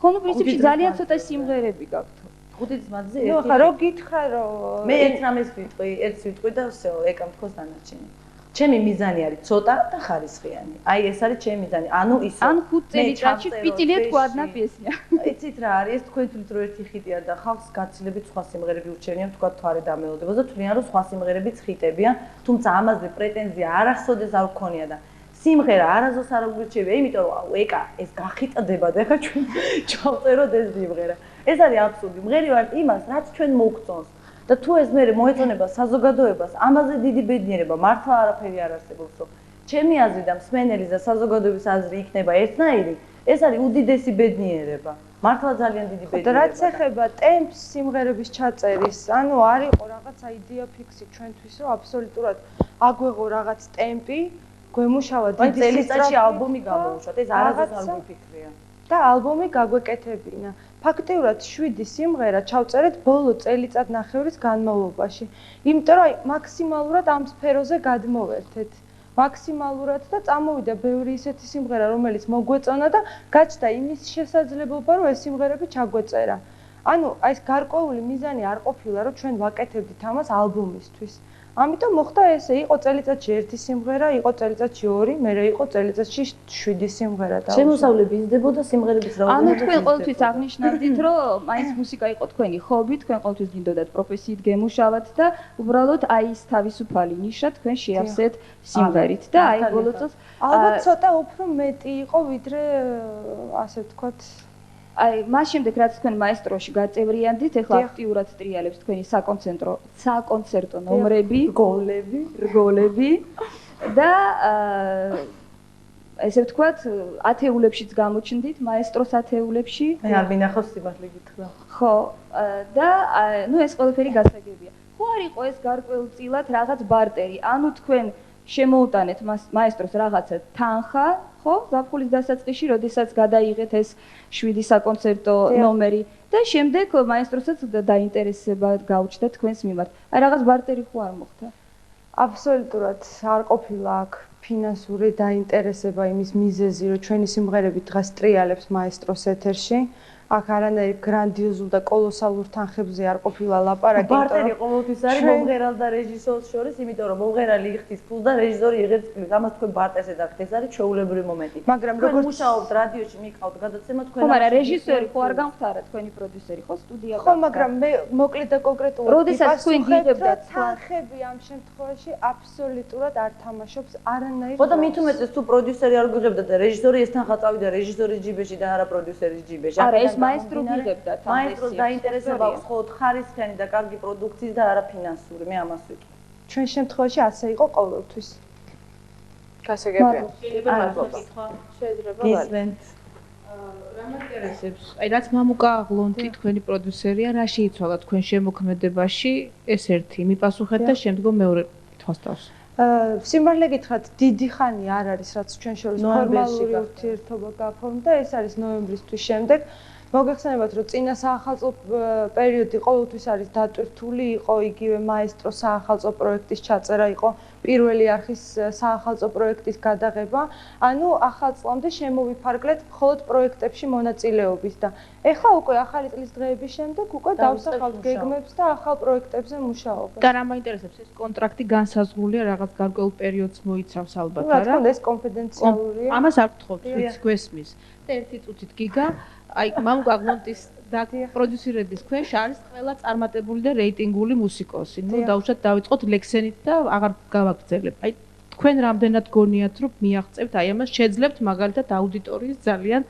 ხონუ პრინციპში ძალიან ცოტა სიმღერები გაქვთ. 5 წლის მანძილზე ნუ ხა რო გითხრა რომ მე ერთ რამეს ვიტყვი, ერთს ვიტყვი და всё, ეკამ თქოს დანარჩენი. ჩემი მიზანი არის ცოტა და ხარისხიანი. აი ეს არის ჩემი მიზანი. ანუ ისო. ან 5 წელიწადში პიტილეთ ყوادნა პიესნია. იცით რა არის? ეს თქვენთვის რო ერთი ხიტია და ხალხს გაცილებით სხვა სიმღერები ურჩენიან, თქვა თვარე დამელოდება და თვლიან რომ სხვა სიმღერებიც ხიტებიან, თუმცა ამაზე პრეტენზია არასოდეს არ გქონია და სიმღერა არასოდეს არ გურჩევია, იმიტომ რომ ეკა ეს გახიტდება და ხა ჩვენ ჩავწეროთ ეს სიმღერა. ეს არის აბსურდი. მღერი ვარ იმას, რაც ჩვენ მოგწონს. და თუ ეს მე მოეწონება საზოგადოებას, ამაზე დიდი ბედნიერება მართლა არაფერი არ არსებობს, რომ ჩემი აზრი და მსმენელის და საზოგადოების აზრი იქნება ერთნაირი, ეს არის უდიდესი ბედნიერება. მართლა ძალიან დიდი ბედნიერება. და რაც ეხება ტემპს სიმღერების ჩაწერის, ანუ არ იყო რაღაცა იდეა ფიქსი ჩვენთვის, რომ აბსოლუტურად აგვეღო რაღაც ტემპი, გვემუშავა დიდი წელიწადში ალბომი გამოვუშვათ, ეს არასდროს არ გვიფიქრია. და ალბომი გაგვეკეთებინა. ფაქტიურად 7 სიმღერა ჩავწერეთ ბოლო წელიწადნახევრის განმავლობაში. იმიტომ რომ მაქსიმალურად ამ სფეროზე გადმოვერთეთ. მაქსიმალურად და წამოვიდა ბევრი ისეთი სიმღერა, რომელიც მოგვეწონა და გაჩნდა იმის შესაძლებლობა, რომ ეს სიმღერები ჩაგვეწერა. ანუ აი ეს გარკვეული მიზანი არ ყოფილა, რომ ჩვენ ვაკეთებდით ამას ალბომისთვის. ამიტომ მოხდა ესე, იყო წელიწადში 1 სიმღერა, იყო წელიწადში 2, მერე იყო წელიწადში 7 სიმღერა და შემოსავლები იზრდებოდა სიმღერების რაოდენობა. ანუ თქვენ ყოველთვის აღნიშნავდით, რომ მაინც მუსიკა იყო თქვენი ჰობი, თქვენ ყოველთვის გინდოდათ პროფესიით გემუშავათ და უბრალოდ აი ეს თავისუფალი ნიშა თქვენ შეავსეთ სიმღერით და აი ბოლო წელს ალბათ ცოტა უფრო მეტი იყო ვიდრე ასე ვთქვათ აი მას შემდეგ რაც თქვენ მაესტროში გაწევრიანდით, ეხლა აქტიურად ტრიალებს თქვენი საკონცერტო ნომრები, რგოლები და ესე ვთქვათ, ათეულებშიც გამოჩნდით, მაესტროს ათეულებში. აი არ მინახავს სიმართლე გითხრა. ხო, და ნუ ეს ყველაფერი გასაგებია. ხო არ იყო ეს გარკვეულწილად რაღაც ბარტერი, ანუ თქვენ შემოუტანეთ მაესტროს რაღაცა თანხა, ხო, ზაფხულის დასაწყისში, როდესაც გადაიღეთ ეს 7 საკონცერტო ნომერი და შემდეგ მაესტროსაც დაინტერესება გაუჩნდა თქვენს მიმართ. აი რაღაც ბარტერი ხო არ მოხდა? აბსოლუტურად არ ყოფილა აქ ფინანსური დაინტერესება იმის მიზეზი, რომ ჩვენი სიმღერები დღეს ტრიალებს მაესტროს ეთერში. აქ არანაირ გრანდიოზულ და კოლოსალურ თანხებზე არ ყოფილა ლაპარაკი. ბარტერი ყოველთვის არის მომღერალ და რეჟისორს შორის, იმიტომ რომ მომღერალი იხდის ფულს და რეჟისორი იღებს ფულს. ამას თქვენ ბარტერს ეძახთ, ეს არის ჩვეულებრივი მომენტი. მაგრამ როგორც მუშაობთ რადიოში, მიყავთ გადაცემა თქვენ. ხო, მაგრამ რეჟისორი ხო არ გამختარა თქვენი პროდიუსერი, ხო სტუდია. ხო, მაგრამ მე მოკლედ და კონკრეტულად როდესაც თქვენ გიღებდათ თანხები ამ შემთხვევაში აბსოლუტურად არ თამაშობს არანაირ. ხო და მით უმეტეს თუ პროდიუსერი არ გიღებდა და რეჟისორი ეს თანხა წავიდა რეჟისორის ჯიბეში და არა პროდიუსერის ჯიბეში. არა, ეს მაესტრო გიღებდა თან. მაესტროს დაინტერესება აქვს მხოლოდ ხარისხიანი და კარგი პროდუქციის და არა ფინანსური. მე ამას ვიტყვი. ჩვენ შემთხვევაში ასე იყო ყოველთვის. გასაგებია. შეიძლება გისმენთ. რა მაინტერესებს? აი რაც მამუკა აღლონტი თქვენი პროდიუსერია, რა შეიცვალა თქვენ შემოქმედებაში? ეს ერთი მიპასუხეთ და შემდგომ მეორე კითხვას დავს. სიმართლე გითხრათ, დიდი ხანი არ არის, რაც ჩვენ შორის ფორმალური ურთიერთობა გაფორმდა, ეს არის ნოემბრის თვის შემდეგ. მოგეხსენებათ, რომ წინა საახალწლო პერიოდი ყოველთვის არის დატვირთული, იყო იგივე მაესტრო საახალწლო პროექტის ჩაწერა, იყო პირველი არხის საახალწლო პროექტის გადაღება. ანუ ახალ წლამდე შემოვიფარგლეთ მხოლოდ პროექტებში მონაწილეობის და ეხლა უკვე ახალი წლის დღეების შემდეგ უკვე დავსახავთ გეგმებს და ახალ პროექტებზე მუშაობას. და რა მაინტერესებს, ეს კონტრაქტი განსაზღვრულია რაღაც გარკვეულ პერიოდს მოიცავს ალბათ, რა თქმა უნდა, ეს კონფიდენციალურია. ამას არ გთხოვთ, ვიც გვესმის. და ერთი წუთით გიგა აი მამუკა აღლონტის და პროდიუსერების ქვეშ არის ყველა წარმატებული და რეიტინგული მუსიკოსი. ნუ დაუშვათ დავიწყოთ ლექსენით და აღარ გავაგრძელებ. აი თქვენ რამდენად გონიათ რომ მიაღწევთ აი ამას შეძლებთ მაგალითად აუდიტორიის ძალიან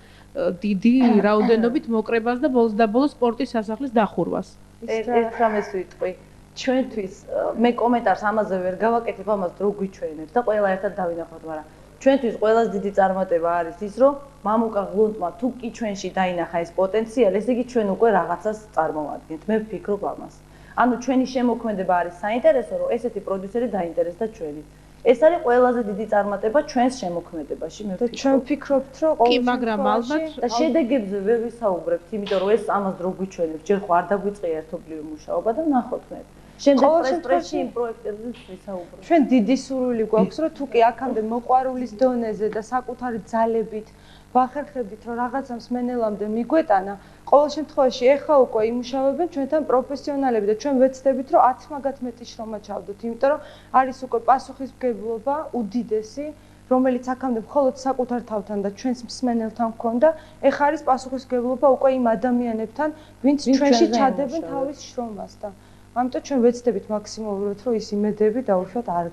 დიდი რაოდენობით მოკრებას და ბოლოს და ბოლოს სპორტის სასახლის დახურვას. ერთ რამეს ვიტყვი. ჩვენთვის მე კომენტარს ამაზე ვერ გავაკეთებ, ამას დრო გვიჩვენებთ და ყველა ერთად დავინახოთ, მაგრამ ჩვენთვის ყველაზე დიდი წარმატება არის ის, რომ მამუკა ღლუნტმა თუ კი ჩვენში დაინახა ეს პოტენციალი, ესე იგი ჩვენ უკვე რაღაცას წარმოვადგენთ. მე ვფიქრობ ამას. ანუ ჩვენი შემოქმედება არის საინტერესო, რომ ესეთი პროდიუსერი დაინტერესდა ჩვენით. ეს არის ყველაზე დიდი წარმატება ჩვენს შემოქმედებაში, მე ვფიქრობ. ჩვენ ვფიქრობთ, რომ კი, მაგრამ ალბათ და შედეგებზე ვერ ვისაუბრებთ, იმიტომ რომ ეს ამას დრო გვიჩვენებს. ჯერ ხო არ დაგვიწყია ერთობლივი მუშაობა და ნახოთ მე. შემდეგ პრესში იმ პროექტებზე ვისაუბრებთ. ჩვენ დიდი სურვილი გვაქვს, რომ თუ კი აქამდე მოყვარულის დონეზე და საკუთარი ძალებით ვახერხებდით, რომ რაღაცა მსმენელამდე მიგვეტანა, ყოველ შემთხვევაში ეხა უკვე იმუშავებენ ჩვენთან პროფესიონალები და ჩვენ ვეცდებით, რომ 10 მაგათ მეტი შრომა ჩავდოთ, იმიტომ რომ არის უკვე პასუხისმგებლობა უდიდესი, რომელიც აქამდე მხოლოდ საკუთარ თავთან და ჩვენს მსმენელთან ჰქონდა, ეხა არის პასუხისმგებლობა უკვე იმ ადამიანებთან, ვინც ჩვენში ჩადებენ თავის შრომას და ამიტომ ჩვენ ვეცდებით მაქსიმალურად, რომ ის იმედები დაუშვათ არ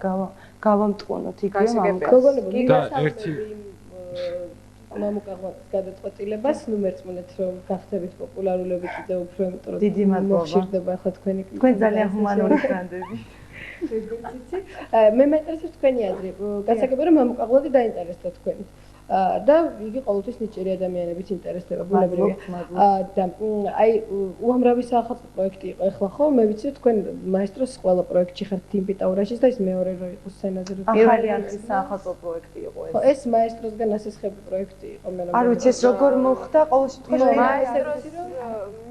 გავამტყუნოთ იგივე მამუკას. და ერთი მამუკა გადაწყვეტილებას ნუ მერწმუნეთ რომ გახდებით პოპულარულები კიდევ უფრო, იმიტომ რომ დიდი მადლობა. მოხშირდება ახლა თქვენი თქვენ ძალიან ჰუმანური ბრანდები. მე მაინტერესებს თქვენი აზრი. გასაგებია რომ მამუკა ღლონტი დაინტერესდა თქვენით. და იგი ყოველთვის ნიჭიერი ადამიანებით ინტერესდება, ბუნებრივია. და აი უამრავი საახალწლო პროექტი იყო. ეხლა ხო მე ვიცი თქვენ მაესტროს ყველა პროექტში ხართ ტიმპიტაურაშიც და ის მეორე რო იყო სცენაზე რო პირველი არხის საახალწლო პროექტი იყო ეს. ხო ეს მაესტროსგან ასესხები პროექტი იყო მე არ ვიცი ეს როგორ მოხდა, ყოველ შემთხვევაში მაესტროს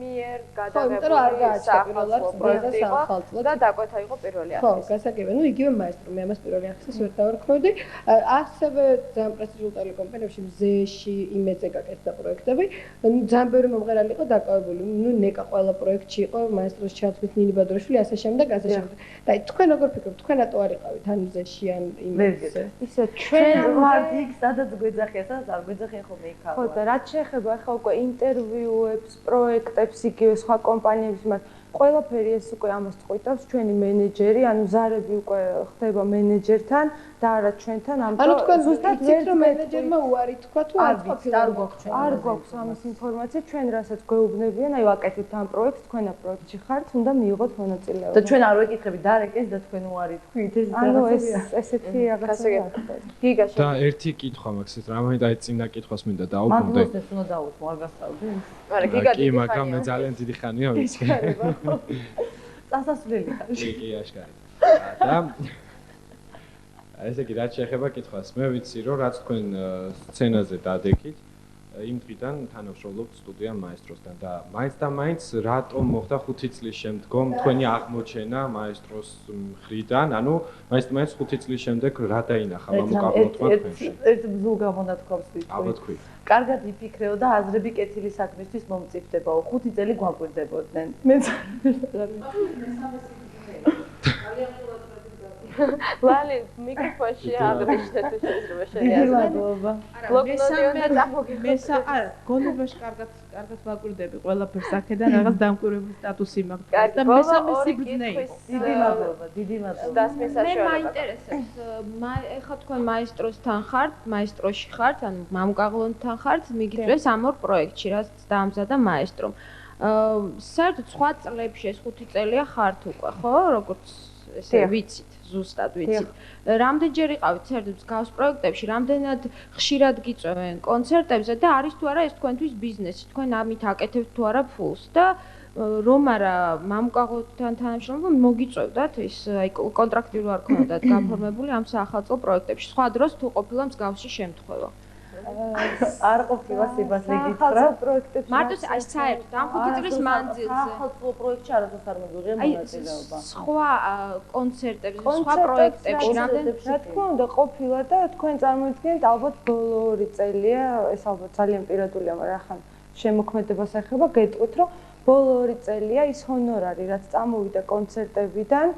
მიერ გადაღებული საახალწლო პროექტი იყო და დაკვეთა იყო პირველი ხო, გასაგებია. ნუ იგივე მაესტრო, მე ამას პირველი ახსენს ვერ დავარქვევდი. ასევე ძალიან პრესტიჟულ ტელეკომპანიებში მზეში იმედზე გაკეთდა პროექტები. ძალიან ბევრი მომღერალი იყო დაკავებული. ნუ ნეკა ყველა პროექტში იყო, მაესტროს ჩათვლით ნინი ბადროშვილი, ასე შემდეგ, ასე შემდეგ. და თქვენ როგორ ფიქრობთ, თქვენ რატო არ იყავით ან მზეში ან იმედზე? ისე ჩვენ ვართ იქ, სადაც გვეძახია, სადაც არ გვეძახიან ხოლმე იქ. ხო და რაც შეეხება ახლა უკვე ინტერვიუებს, პროექტებს, იგივე სხვა კომპანიების მათ ყველაფერი ეს უკვე ამას წყვიტავს ჩვენი მენეჯერი, ანუ ზარები უკვე ხდება მენეჯერთან და არა ჩვენთან, ანუ თქვენ ზუსტად იცით რომ მენეჯერმა უარი თქვა თუ არ ყოფილა? არ გვაქვს ამის ინფორმაცია, ჩვენ რასაც გვეუბნებიან, აი ვაკეთებთ ამ პროექტს, თქვენ ამ პროექტში ხართ, უნდა მიიღოთ მონაწილეობა. და ჩვენ არ ვეკითხებით დარეკეს და თქვენ უარი თქვით, ეს ანუ ესეთი რაღაცაა. გიგაში. და ერთი კითხვა მაქვს, რამე და წინა კითხვას მინდა დაუბრუნდე. მაგას ეს უნდა დაუსვა, არ გასწავლდი. მაგრამ გიგა კი, მაგრამ მე ძალიან დიდი ხანია ვიცი. წასასვლელი ხარ. კი, აშკარად. და ესე იგი, რაც შეეხება კითხვას, მე ვიცი, რომ რაც თქვენ სცენაზე დადეგით, იმ დღიდან თანამშრომლობთ სტუდია მაესტროსთან და მაინც რატომ მოხდა 5 წლის შემდგომ თქვენი აღმოჩენა მაესტროს მხრიდან, ანუ მაინც 5 წლის შემდეგ რა დაინახა მამუკაბლოტმა თქვენში? ერთ ბზულ გამონათქვამს ვიტყვი. ალბათ თქვი. კარგად იფიქრეო და აზრები კეთილი საქმისთვის მომწიფდებაო. 5 წელი გვაკვირდებოდნენ. მე ლალი მიკროფონში აღნიშნეთ თუ შეიძლება შეიძლება. არა, გონებაში კარგად ვაკვირდები ყველაფერს აქედან რაღაც დამკვირვებლის სტატუსი მაქვს და მესამე სიბრძნე იყო. დიდი მადლობა, დიდი მადლობა. დასმის საშუალება. მე მაინტერესებს, ეხლა თქვენ მაესტროსთან ხართ, მაესტროში ხართ, ანუ მამუკაღლონთან ხართ, მიგიწევს ამ ორ პროექტში, რაც დაამზადა მაესტრომ. საერთოდ სხვა წლებში ეს 5 წელია ხართ უკვე, ხო? როგორც ესე ვიცით, ზუსტად ვიცით. რამდენჯერ იყავით საერთოდ მსგავს პროექტებში, რამდენად ხშირად გიწევენ კონცერტებზე და არის თუ არა ეს თქვენთვის ბიზნესი, თქვენ ამით აკეთებთ თუ არა ფულს და რომ არა მამუკაღლონთან თანამშრომლობა მოგიწევდათ ის აი კონტრაქტი რო არ ქონდათ გაფორმებული ამ საახალწლო პროექტებში. სხვა დროს თუ ყოფილა მსგავსი შემთხვევა. არ ყოფილა სიბასლე გითხრა პროექტებში. მარტო აი საერთოდ ამ 5 წლის მანძილზე საახალწლო პროექტში არასდროს არ მოგვიღია მონაწილეობა. სხვა კონცერტებზე, სხვა პროექტებში რამდენად რა თქმა უნდა ყოფილა და თქვენ წარმოიდგინეთ ალბათ ბოლო 2 წელია, ეს ალბათ ძალიან პირადულია, მაგრამ ახლა შემოქმედებას ეხება, გეტყვით რომ ბოლო 2 წელია ის ჰონორარი, რაც წამოვიდა კონცერტებიდან,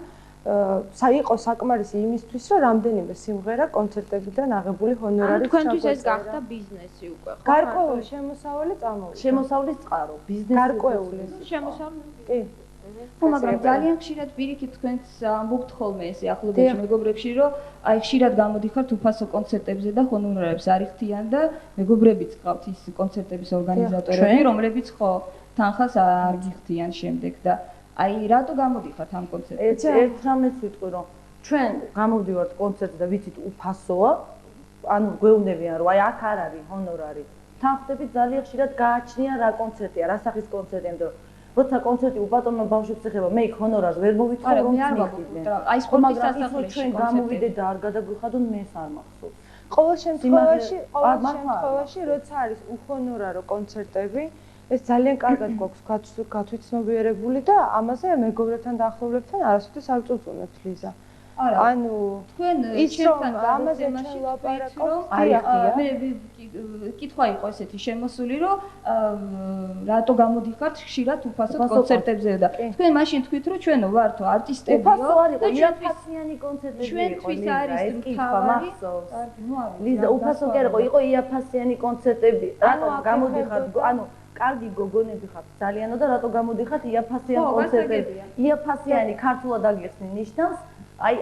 საიყო საკმარისი იმისთვის, რომ რამდენიმე სიმღერა კონცერტებიდან აღებული ჰონორარით თქვენთვის ეს გახდა ბიზნესი უკვე, ხო? გარკვეული შემოსავალი წამოვიდა. შემოსავლის წყარო, ბიზნესი გარკვეული შემოსავალი. კი. ხო, მაგრამ ძალიან ხშირად პირიქით თქვენს ამბობთ ხოლმე ესე ახლობელში მეგობრებში, რომ აი ხშირად გამოდიხართ უფასო კონცერტებზე და ჰონორარებს არიხთიან და მეგობრებიც გყავთ ის კონცერტების ორგანიზატორები, რომლებიც ხო თანხას არ გიხდიან შემდეგ და აი რატო გამოდიხართ ამ კონცერტებზე? ერთ რამეს ვიტყვი რომ ჩვენ გამოვდივართ კონცერტზე და ვიცით უფასოა, ანუ გვეუბნებიან რომ აი აქ არ არის ჰონორარი. თანხდებით ძალიან ხშირად გააჩნია რა კონცერტია, რა სახის კონცერტია, იმიტომ რომ როცა კონცერტი უპატრონო ბავშვებს ეხება, მე იქ ჰონორარს ვერ მოვიცხოვ რომ მიგდიდნენ. აი სპორტის სასახლეში ჩვენ გამოვიდეთ და არ გადაგვიხადონ მეს არ მახსოვს. ყოველ შემთხვევაში როცა არის უჰონორარო კონცერტები, ეს ძალიან კარგად გვაქვს გათვითცნობიერებული და ამაზე მეგობრებთან და ახლობლებთან არასოდეს არ წუწუნებთ ლიზა. ანუ თქვენ ჩემთან ამაზე ლაპარაკობთ, მე კითხვა იყო ესეთი შემოსული, რომ რატო გამოდიხართ ხშირად უფასო კონცერტებზე და თქვენ მაშინ თქვით, რომ ჩვენო ვართო არტისტებიო და ჩვენთვისიანი კონცერტები იყო ეს კითხვა მახსოვს. ლიზა უფასო კი არ იყო იაფასიანი კონცერტები, რატო გამოდიხართ, ანუ კარგი გოგონები ხართ ძალიანო და რატო გამოდიხართ იაფასიან კონცერტებზე? იაფასიანი ქართულად აგიხსნი ნიშნავს აი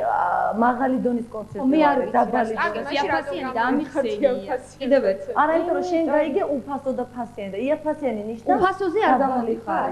მაღალი დონის კონცერტი. მე არ ვიცი, დაბალი იაფასიანი და ამიხსენია. კიდევ ერთ. არა, იმიტომ რომ შენ გაიგე უფასო და ფასიანი და იაფასიანი ნიშნავს უფასოზე არ გამოდიხარ.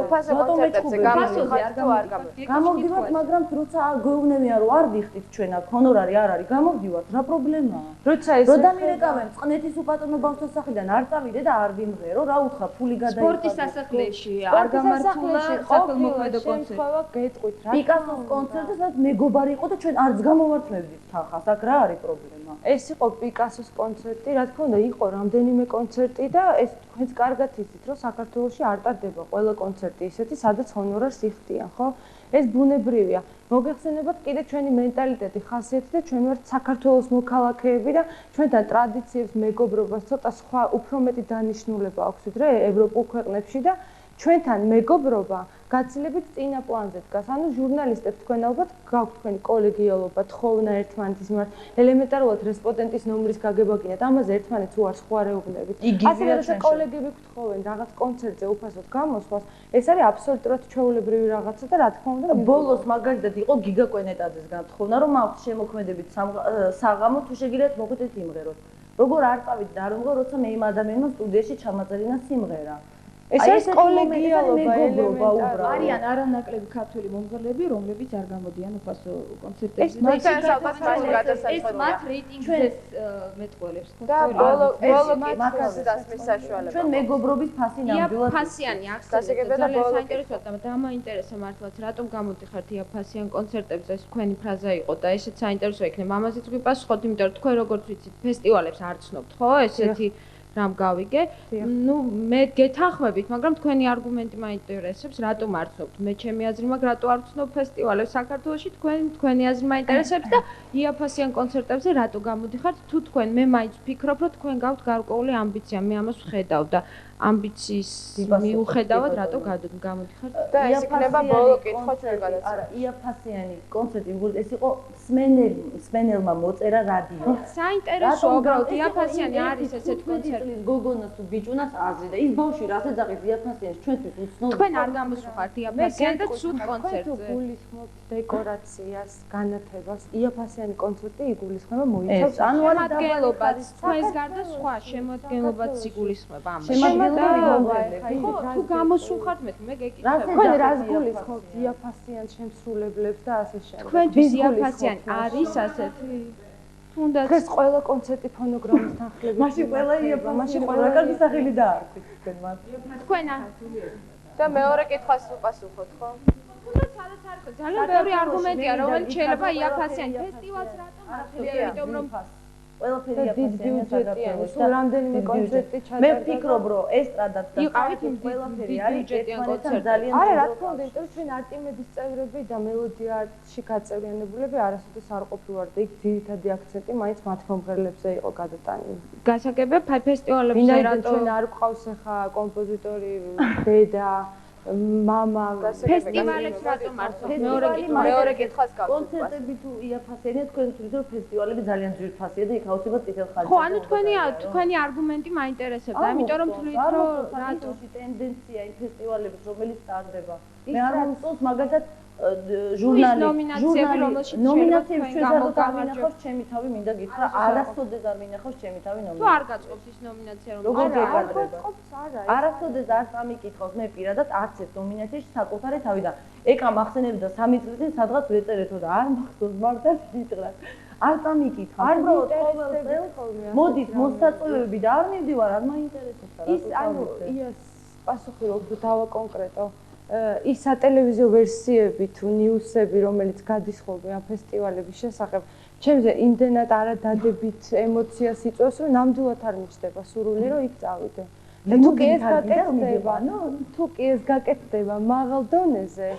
უფასო კონცერტებზე გამოდიხართ თუ არ გამოდიხართ? გამოვდივართ, მაგრამ როცა გვეუბნებიან რომ არ ვიხდით ჩვენ აქ ჰონორარი არ არის, გამოვდივართ, რა პრობლემაა? როცა ეს რო დამირეკავენ წყნეთის უპატრონო ბავშვთა სახლიდან არ წავიდე და არ ვიმღერო, რა უთხრა, ფული გადაიხადე. სპორტის სასახლეში არ გამართულა სახელმოქმედო კონცერტი. გეტყვით რა. პიკასოს კონცერტზე მაგალითად სადაც მეგობარი იყო და ჩვენ არც გამოვართმევდით თანხას, აქ რა არის პრობლემა? ეს იყო პიკასოს კონცერტი, რა თქმა უნდა, იყო რამდენიმე კონცერტი და ეს თქვენც კარგად იცით, რომ საქართველოში არ ტარდება ყველა კონცერტი ისეთი, სადაც ჰონორარს იხდიან, ხო? ეს ბუნებრივია. მოგეხსენებათ კიდე ჩვენი მენტალიტეტი, ხასიათი და ჩვენ ვართ საქართველოს მოქალაქეები და ჩვენთან ტრადიციებს, მეგობრობას ცოტა სხვა უფრო მეტი დანიშნულება აქვს ვიდრე ევროპულ ქვეყნებში და ჩვენთან მეგობრობა გაცილებით წინა პლანზე დგას. ანუ ჟურნალისტებს თქვენ ალბათ გაქვთ თქვენი კოლეგიალობა, თხოვნა ერთმანეთის მიმართ, ელემენტარულად რესპონდენტის ნომრის გაგება გინდათ, ამაზე ერთმანეთს უარს ხوارეუბნებით. ასევე როცა კოლეგები გთხოვენ რაღაც კონცერტზე უფასოდ გამოსვლას, ეს არის აბსოლუტურად ჩვეულებრივი რაღაცა და რა თქმა უნდა, ბოლოს მაგალითად იყო გიგა კვენეტაძეს განთხოვნა, რომ აქვს შემოქმედებით საღამო თუ შეგიძლიათ მოხვიდეთ იმღეროთ. როგორ არ წავით და არ უმღო, როცა მე იმ ადამიანმა სტუდიაში ჩამაწერინა სიმღერა. ეს არის კოლეგიალობა, ელემენტარული. არიან არანაკლები ქართველი მომღერლები, რომლებიც არ გამოდიან უფასო კონცერტებზე. ეს მათ რეიტინგზეს მეტყველებს. და ბოლო მაგაზე დასმის საშუალება. ჩვენ მეგობრობის ფასი ნამდვილად იაფასიანი აღსასებდა და საინტერესოა და დამაინტერესა მართლაც რატომ გამოდიხართ იაფასიან კონცერტებზე, ეს თქვენი ფრაზა იყო და ესეც საინტერესო იქნება. ამაზეც ვიპასუხოთ, იმიტომ რომ თქვენ როგორც ვიცით, ფესტივალებს არ ცნობთ, ხო? ესეთი რამ გავიგე. ნუ მე გეთანხმებით, მაგრამ თქვენი არგუმენტი მაინტერესებს, რატომ არ ცნობთ? მე ჩემი აზრი მაქვს, რატო არ ვცნობ ფესტივალებს საქართველოში, თქვენი აზრი მაინტერესებს და იაფასიან კონცერტებზე რატო გამოდიხართ? თუ თქვენ მე მაინც ვფიქრობ, რომ თქვენ გაქვთ გარკვეული ამბიცია, მე ამას ვხედავ და ამბიციის მიუხედავად რატო გამოდიხართ? და ეს იქნება ბოლო კითხვა ჩვენ გადაცემას. არა, იაფასიანი კონცერტი, ეს იყო სმენელმა მოწერა რადიო. საინტერესო უბრალოდ იაფასიანი არის ესეთ კონცერტი. გოგონას თუ ბიჭუნას აზრი და ის ბავშვი რაც ეძახის იაფასიანს ჩვენთვის უცნობია. თქვენ არ გამოსუხართ იაფასიან და ცუდ კონცერტზე. გულისხმობთ დეკორაციას, განათებას. იაფასიანი კონცერტი იგულისხმება მოიცავს შემადგენლობას, თქვენს გარდა სხვა შემადგენლობაც იგულისხმება ამას. თუ გამოსუხართ მე გეკითხება. თქვენ რას გულისხმობთ იაფასიან შემსრულებლებს და ასე შემდეგ. თქვენთვის იაფასიანი არის ასეთი? თუნდაც ეს ყველა კონცერტი ფონოგრამის თანხლებით. მაშინ ყველა იაფასიანი, მაშინ ყველა კარგი სახელი დაარქვით თქვენ მათ. თქვენ და მეორე კითხვას უპასუხოთ, ხო? თუნდაც სადაც არ ხო, ძალიან ბევრი არგუმენტია, რომელიც შეიძლება იაფასიანი ფესტივალს რატომ არ ხდება, იმიტომ რომ ყველაფერი იაფასიანი, სულ რამდენიმე კონცერტი ჩატარდა. მე ვფიქრობ, რომ ესტრადაც და ყველაფერი არის ერთმანეთთან ძალიან არა, რა თქმა უნდა, იმიტომ რომ ჩვენ არტიმედის წევრები და მელოდია არტში გაწევრიანებულები არასოდეს არ ყოფილვართ და იქ ძირითადი აქცენტი მაინც მათ მომღერლებზე იყო გადატანილი. გასაგებია ფესტივალებზე რატო ჩვენ არ გვყავს ახლა კომპოზიტორი, დედა, მამა, ფესტივალებს რატომ არ ცნობთ? მეორე კითხვას გავუშვათ. კონცერტები თუ იაფასიანია, თქვენ თვითონ რომ ფესტივალები ძალიან ძვირფასია და იქ აუცილებლად წითელ ხარჯზე. ხო, ანუ თქვენი არგუმენტი მაინტერესებდა, იმიტომ რომ თვლით რომ რატო ტენდენცია იმ ფესტივალების რომელიც ტარდება. მე არ უწევს მაგალითად ნომინაციები, რომელშიც ნომინაციებს ჩვენ სადღაც არ მინახავს ჩემი თავი, მინდა გითხრა, არასოდეს არ მინახავს ჩემი თავი თუ ნომინაცია. არ გაწყობს ის ნომინაცია, როგორ გეკადრება? არასოდეს არ წამიკითხავს, მე პირადად არც ერთ ნომინაციაში საკუთარი თავი და ეკა მახსენებდა 3 წელი სადღაც ვეწერეთო და არ მახსოვს მართლა გითხრათ. არ წამიკითხავს. უბრალოდ ყოველ წელს მოდის მოსაწვევები და არ მივდივარ, არ მაინტერესებს რა. ის ანუ იას პასუხი რო დავაკონკრეტო. ის სატელევიზიო ვერსიები თუ ნიუსები, რომელიც გადისხობენ ამ ფესტივალების შესახებ, ჩემზე იმდენად არადადებით ემოციას იწვევს, რომ ნამდვილად არ მიჩნდება სურვილი, რომ იქ წავიდე. თუ კი ეს გაკეთდება მაღალ დონეზე,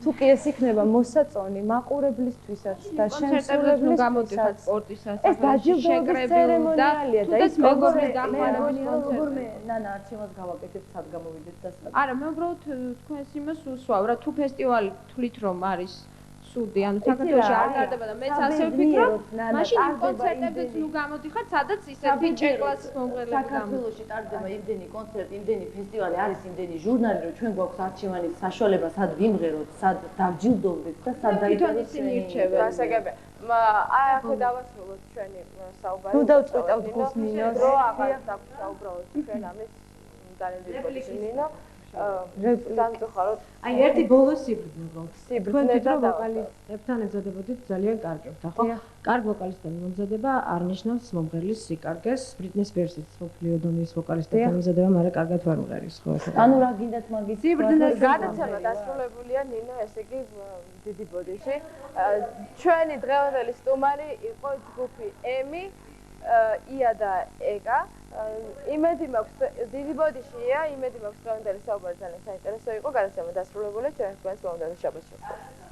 თუ კი ეს იქნება მოსაწონი მაყურებლისთვისაც და შემსრულებლისთვისაც, გამოდიხართ სპორტის ეს დაჯილდოების ცერემონიალია და ის მეგობრის დახმარების კონცერტი. ნანა არჩევას გავაკეთებთ, სად გამოვიდეთ და სად. არა, მე უბრალოდ თქვენს იმას უსვავ, რა თუ ფესტივალი თვლით რომ არის სუდი, ანუ საქართველოში არ ტარდება და მეც ასე ვფიქრობ, მაშინ იმ კონცერტებზეც ნუ გამოდიხართ, სადაც ისეთი ჭეკლას მომღერლები გამოდიხართ. საქართველოში ტარდება იმდენი კონცერტი, იმდენი ფესტივალი, არის იმდენი ჟურნალი, რომ ჩვენ გვაქვს არჩევანის საშუალება, სად ვიმღეროთ, სად დავჯილდოვდეთ და სად დაიწყოთ ისინი ირჩევენ. გასაგებია. აი ახლა დავასრულოთ ჩვენი საუბარი. ნუ დავწყვეტავთ გულს ნინოს. რო აღარ დაგვსაუბროთ ჩვენ ამის ძალიან დიდი ნინო. სამწუხაროდ აი ერთი ბოლო სიბრძნე უბრალოდ. სიბრძნე და ვოკალისტებთან ემზადებოდით ძალიან კარგებთ. ხო? კარგ ვოკალისტები მომზადება არ ნიშნავს მომღერლის სიკარგეს. ბრიტნი სპირსიც მსოფლიო დონის ვოკალისტებთან ემზადება, მაგრამ კარგად ვერ მღერის, ხო? ანუ რა გინდათ მაგის სიბრძნე გადაცემა დასრულებულია ნინო, ესე იგი დიდი ბოდიში. ჩვენი დღევანდელი სტუმარი იყო ჯგუფი ემი, ია და ეკა. იმედი მაქვს დიდი ბოდიშია, იმედი მაქვს დღევანდელი საუბარი ძალიან საინტერესო იყო, გადაცემა დასრულებულია, ჩვენ თქვენს მომდევნო შაბათს შევხვდებით.